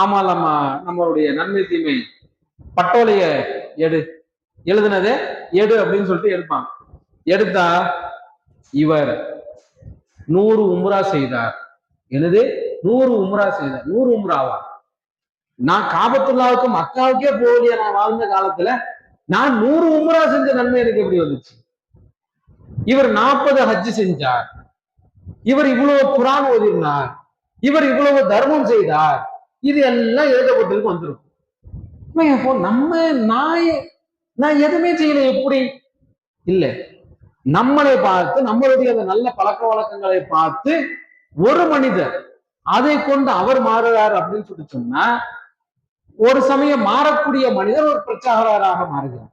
A: ஆமா நம்மளுடைய நன்மை தீமை பட்டோலைய எழுதுனதே எடு அப்படின்னு சொல்லிட்டு எடுப்பாங்க. எடுத்தா இவர் 100 உம்ரா செய்தார், எனது 100 உம்ரா செய்தார். 100 உம்ராவா? நான் காபத்துல்லாவுக்கு மக்காவுக்கே போகலையா நான் வாழ்ந்த காலத்துல? நான் 100 உம்ரா செஞ்ச நன்மை எனக்கு எப்படி வந்துச்சு? இவர் 40 ஹஜ் செஞ்சார், இவர் இவ்வளவு குரான் ஓதினார், இவர் இவ்வளவு தர்மம் செய்தார், இது எல்லாம் எழுதப்பட்டிருக்கு வந்திருக்கும். நான் எதுவுமே செய்யல, எப்படி? இல்ல, நம்மளை பார்த்து நம்மளுடைய நல்ல பழக்க வழக்கங்களை பார்த்து ஒரு மனிதர் அதை கொண்டு அவர் மாறுறார் அப்படின்னு சொல்லி சொன்னா ஒரு சமயம் மாறக்கூடிய மனிதர் ஒரு பிரச்சாரராக மாறுகிறார்.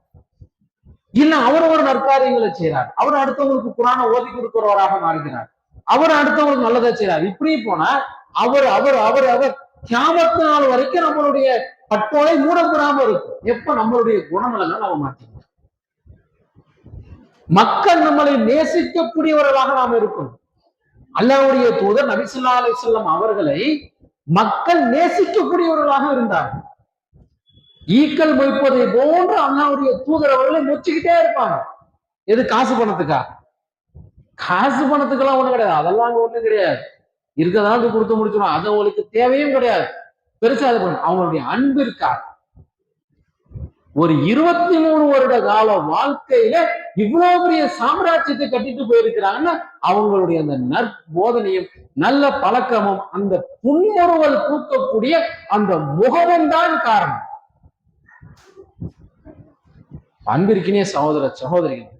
A: இல்ல அவர் ஒரு நற்காரியங்களை செய்யறார், அவர் அடுத்தவங்களுக்கு குரானை ஓதி கொடுக்கிறவராக மாறுகிறார், அவர் அடுத்தவங்களுக்கு நல்லதை செய்யறார். இப்படி போனா அவர் அவர் அவர் அவர் கியாமத்து நாள் வரைக்கும் நம்மளுடைய பட்டோலை மூடப்படாம இருக்கும். எப்ப நம்மளுடைய குணநலங்கள் நம்ம மாற்றிக்கணும், மக்கள் நம்மளை நேசிக்கக்கூடியவர்களாக நாம் இருக்கணும். அல்லாஹ்வுடைய தூதர் நபி ஸல்லல்லாஹு அலைஹி வஸல்லம் அவர்களை மக்கள் நேசிக்கக்கூடியவர்களாக இருந்தார். ஈக்கள் மொய்ப்பதை போன்று அல்லாவுடைய தூதர் அவர்களை மொச்சிக்கிட்டே இருப்பாங்க. எது? காசு பணத்துக்கா? காசு பணத்துக்கெல்லாம் ஒண்ணு கிடையாது. அதெல்லாம் அங்க ஒண்ணும் கிடையாது. இருக்கதான் கொடுத்து முடிச்சிடும். அது அவங்களுக்கு தேவையும் கிடையாது. பெருசா அது பண்ண அவங்களுடைய அன்பு இருக்கா? ஒரு 23 வருட கால வாழ்க்கையில இவ்வளவு பெரிய சாம்ராஜ்யத்தை கட்டிட்டு போயிருக்கிறாங்கன்னா அவங்களுடைய அந்த நற்போதனையும் நல்ல பழக்கமும் அந்த புன்முறுவல் பூக்கக்கூடிய அந்த முகமும் தான் காரணம். அன்பிற்கினிய சகோதர சகோதரிகள்,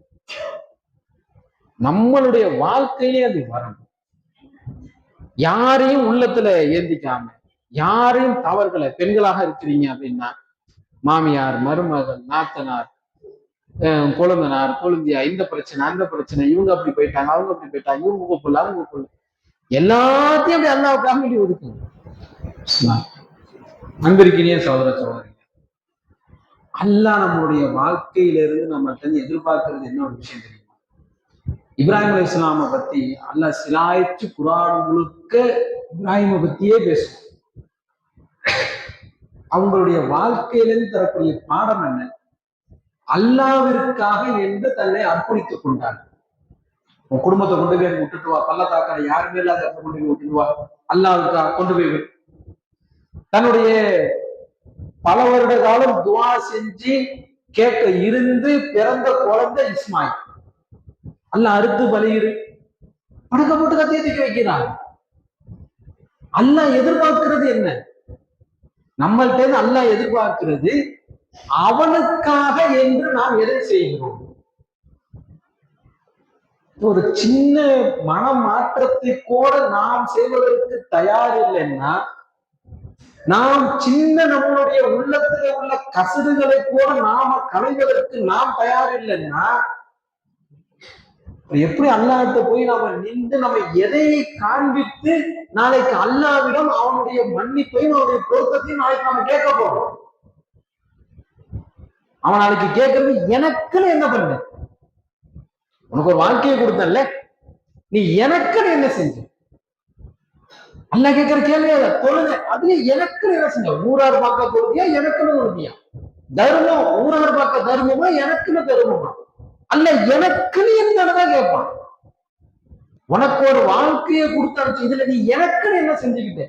A: நம்மளுடைய வாழ்க்கையிலே அது வரணும். யாரையும் உள்ளத்துல ஏந்திக்காம, யாரையும் தவறுகளை, பெண்களாக இருக்கிறீங்க அப்படின்னா மாமியார், மருமகள், நாத்தனார், கொழுந்தனார், கொழுந்தியா, இந்த பிரச்சனை அந்த பிரச்சனை, இவங்க அப்படி போயிட்டாங்க, அவங்க அப்படி போயிட்டாங்க, இவங்க கூப்பிடல அவங்க கூப்பிடல, எல்லாத்தையும் அப்படி அல்லாவுக்காக வேண்டி ஒதுக்குங்க. அன்பிற்கினிய சகோதர சகோதரி, அல்லாஹ் நம்மளுடைய வாழ்க்கையிலிருந்து நம்ம எதிர்பார்க்கிறது என்ன ஒரு விஷயம் தெரியுமா? இப்ராஹிம் அலைஹிஸ்ஸலாமை பத்தி அல்லாஹ் சிலாய்ச்சு குர்ஆன் முழுக்க இப்ராஹிமை பத்தியே பேசும். அவங்களுடைய வாழ்க்கையிலிருந்து தரக்கூடிய பாடம் என்ன? அல்லாவிற்காக என்று தன்னை அர்ப்பணித்துக் கொண்டார். உன் குடும்பத்தை கொண்டு போய் விட்டுட்டு வா, பள்ளத்தாக்கரை யாருமே இல்லாத கொண்டு போய் விட்டுட்டு வா, அல்லாவுக்காக கொண்டு போய் தன்னுடைய பல வருட காலம் துவா செஞ்சு கேட்க இருந்து பிறந்த குழந்தை இஸ்மாயில். அல்லாஹ் அறுத்து பலியிரு படக்க போட்டு கத்திய தூக்கி வைக்கிறான். அல்லாஹ் எதிர்பார்க்கிறது என்ன? நம்மள்கிட்ட அல்லாஹ் எதிர்பார்க்கிறது அவனுக்காக என்று நாம் எதை செய்கிறோம். ஒரு சின்ன மன மாற்றத்தை கூட நாம் செய்வதற்கு தயார் இல்லைன்னா, நாம் சின்ன நம்மளுடைய உள்ளத்துல உள்ள கசடுகளை கூட நாம களைவதற்கு நாம் தயார் இல்லைன்னா, எப்படி அல்லாஹ்ட்ட போய் நாம நின்று நம்ம எதை காண்பித்து நாளைக்கு அல்லாஹ்விடம் அவனுடைய மன்னிப்பையும் அவனுடைய பொருத்தத்தையும் நாளைக்கு நாம கேட்க போறோம். அவன் நாளைக்கு கேட்கறது எனக்குன்னு என்ன பண்ண? உனக்கு ஒரு வாழ்க்கையை கொடுத்தல, நீ எனக்குன்னு என்ன செஞ்ச? அல்லாஹ் கேட்கிற கேள்வி தொழுது, அதுல எனக்குன்னு என்ன செஞ்ச? ஊரார் பார்க்க தொழுதியா, எனக்குன்னு தொழுதியா? தர்மம், ஊரார் பார்க்க தர்மமா, எனக்குன்னு தர்மமா? அல்ல எனக்குன்னு என்னதான் கேட்பான். உனக்கு ஒரு வாழ்க்கையை கொடுத்தாச்சு, இதுல நீ எனக்குன்னு என்ன செஞ்சுக்கிட்ட?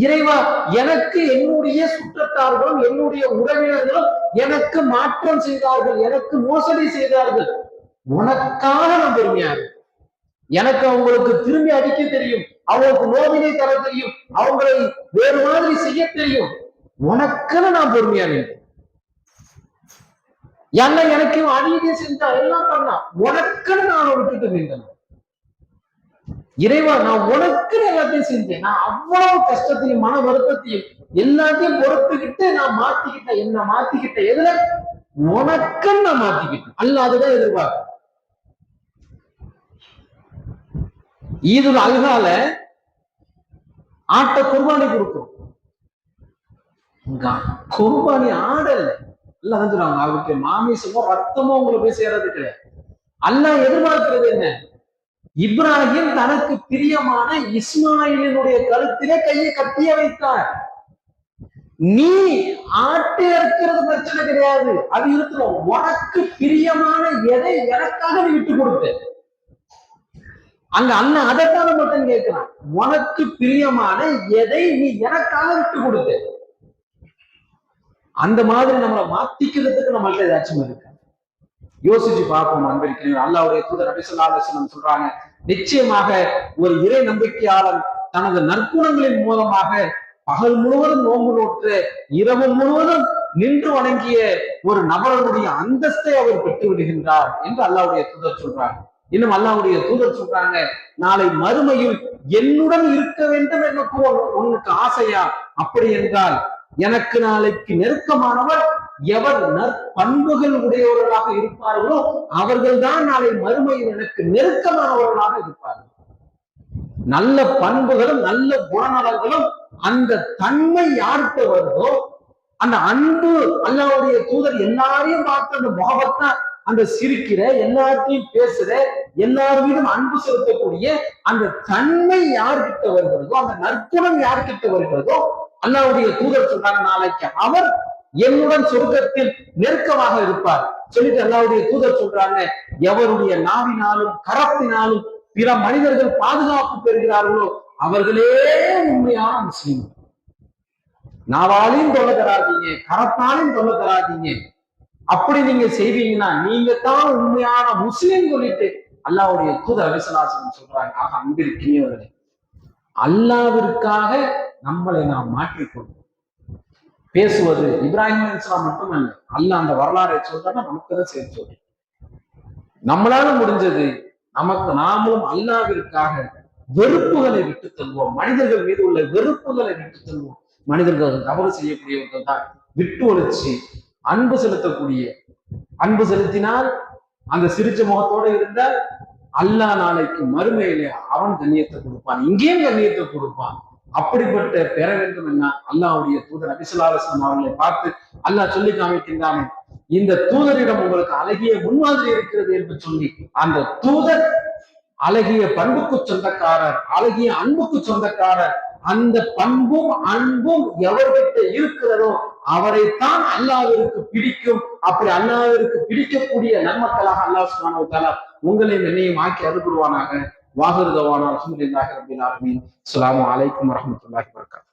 A: இறைவா, எனக்கு என்னுடைய சுற்றத்தார்களும் என்னுடைய உறவினர்களும் எனக்கு மாற்றம் செய்தார்கள், எனக்கு மோசடி செய்தார்கள், உனக்காக நான் பெருமையாரு. எனக்கு அவங்களுக்கு திரும்பி அடிக்க தெரியும், அவங்களுக்கு நோவினை தர தெரியும், அவங்களை வேறு மாதிரி செய்ய தெரியும், உனக்குன்னு நான் பெருமையாரு. என்ன எனக்கு அநீதி செஞ்சா எல்லாம் பண்ணா, உனக்குன்னு நான் விட்டுட்டு வேண்டும். இறைவா, நான் உனக்குன்னு எல்லாத்தையும் செஞ்சேன், நான் அவ்வளவு கஷ்டத்தையும் மன வருத்தத்தையும் எல்லாத்தையும் பொறுத்துக்கிட்டு நான் மாத்திக்கிட்டேன். என்ன மாத்திக்கிட்டேன்? எதுல? உனக்குன்னு நான் மாத்திக்கிட்டேன். அல்ல அதுதான் எதிர்பார்க்க. ஈதுல் அல்ஹால ஆட்ட குர்பானி கொடுக்கும். குர்பானி ஆடல, எல்லாம் சொல்றாங்க அவருக்கு மாமிசமோ ரத்தமோ உங்களுக்கு போய் சேர்றது கிடையாது. அல்லாஹ் எதிர்பார்க்கிறது என்ன? இப்ராஹிம் தனக்கு பிரியமான இஸ்மாயிலினுடைய கழுத்திலே கையை கட்டிய வைத்தார். நீ ஆட்டு இருக்கிறது பிரச்சனை கிடையாது, அது இருக்கிறோம். உனக்கு பிரியமான எதை எனக்காக நீ விட்டு கொடுத்த? அங்க அண்ணன் அதைத்தான மட்டும் கேட்கிறான். உனக்கு பிரியமான எதை நீ எனக்காக விட்டு கொடுத்த? அந்த மாதிரி நம்மளை மாத்திக்கிறதுக்கு நம்மள்ட்ட ஏதாச்சும் இருக்கு? யோசிச்சு பார்ப்போம். அன்பிற்கிறீர்கள், அல்லாஹ்வுடைய தூதர் நபி ஸல்லல்லாஹு அலைஹி வஸல்லம் சொல்றாங்க, நிச்சயமாக ஒரு இறை நம்பிக்கையாளர் தனது நற்குணங்களின் மூலமாக பகல் முழுவதும் நோன்பு நோற்று இரவு முழுவதும் நின்று வணங்கிய ஒரு நபருடைய அந்தஸ்தை அவர் பெற்று விடுகின்றார் என்று அல்லாஹ்வுடைய தூதர் சொல்றாங்க. இன்னும் அல்லாஹ்வுடைய தூதர் சொல்றாங்க, நாளை மறுமையில் என்னுடன் இருக்க வேண்டும் எனக்கு உனக்கு ஆசையா? அப்படி என்றால் எனக்கு நாளைக்கு நெருக்கமானவர் எவர் நற்பண்புகள் உடையவர்களாக இருப்பார்களோ அவர்கள் தான் நாளை மறுமையில் எனக்கு நெருக்கமானவர்களாக இருப்பார்கள். நல்ல பண்புகளும் நல்ல குணநலங்களும் அந்த தன்மை யார்கிட்ட வருதோ, அந்த அன்பு, அல்லாஹ்வுடைய தூதர் எல்லாரையும் பார்த்து அந்த முகபத்தா அந்த சிரிக்கிற, எல்லாத்தையும் பேசுற, எல்லார் மீதும் அன்பு செலுத்தக்கூடிய அந்த தன்மை யார்கிட்ட வருகிறதோ, அந்த நற்குணம் யார்கிட்ட வருகிறதோ, அல்லாஹ்வுடைய தூதர் சொல்றாங்க, நாளைக்கு அவர் என்னுடன் சொர்க்கத்தில் நெருக்கமாக இருப்பார் சொல்லிட்டு அல்லாஹ்வுடைய தூதர் சொல்றாங்க, எவருடைய நாவினாலும் கரத்தினாலும் பிற மனிதர்கள் பாதுகாப்பு பெறுகிறார்களோ அவர்களே உண்மையான முஸ்லிம். நாவாலையும் தொல்லை தராதீங்க, கரத்தாலையும் தொல்லை தராதீங்க. அப்படி நீங்க செய்வீங்கன்னா நீங்க தான் உண்மையான முஸ்லிம் சொல்லிட்டு அல்லாஹ்வுடைய தூதர் அலிசலாசன் சொல்றாங்க. ஆக அன்பிற்கினியவர்களே, அல்லாஹ்விற்காக நம்மளை நாம் மாற்றிக்கொள்வோம். பேசுவது இப்ராஹிம் அலைஹிஸ்ஸலாம் மட்டுமல்ல, அல்லாஹ் அந்த வரலாறை சொல்றான்னா நமக்கு தான் சேர்த்து சொல்றோம். நம்மளால முடிஞ்சது நமக்கு நாமளும் அல்லாஹ்விற்காக வெறுப்புகளை விட்டு தருவோம். மனிதர்கள் மீது உள்ள வெறுப்புகளை விட்டு தருவோம். மனிதர்கள் தவறு செய்யக்கூடியவர்கள் தான் விட்டு ஒழிச்சு அன்பு செலுத்தக்கூடிய, அன்பு செலுத்தினால் அந்த சிரிச்ச முகத்தோட இருந்தால் அல்லாஹ் நாளைக்கு மறுமையிலே அவன் கண்ணியத்தை கொடுப்பான், இங்கேயும் கண்ணியத்தை கொடுப்பான். அப்படிப்பட்ட பெற வேண்டும் என்ன அல்லாஹ்வுடைய தூதர் நபி ஸல்லல்லாஹு அலைஹி வஸல்லம் அவர்களை பார்த்து அல்லாஹ் சொல்லி காமிக்கின்றானே, இந்த தூதரிடம் உங்களுக்கு அழகிய முன்மாதிரி இருக்கிறது என்று சொல்லி, அந்த தூதர் அழகிய பண்புக்கு சொந்தக்காரர், அழகிய அன்புக்கு சொந்தக்காரர். அந்த பண்பும் அன்பும் எவர்கிட்ட இருக்கிறதோ அவரைத்தான் அல்லாஹ்விற்கு பிடிக்கும். அப்படி அல்லாஹ்விற்கு பிடிக்கக்கூடிய நன்மக்களாக அல்லாஹ் சுப்ஹானஹு வ தஆலா உங்களையும் என்னையும் ஆக்கி அருள்புரிவானாக. வாஹிரு தவானா அல்ஹம்துலில்லாஹி ரப்பில் ஆலமீன். அஸ்ஸலாமு அலைக்கும் வரஹ்மத்துல்லாஹி வபரகாத்துஹு.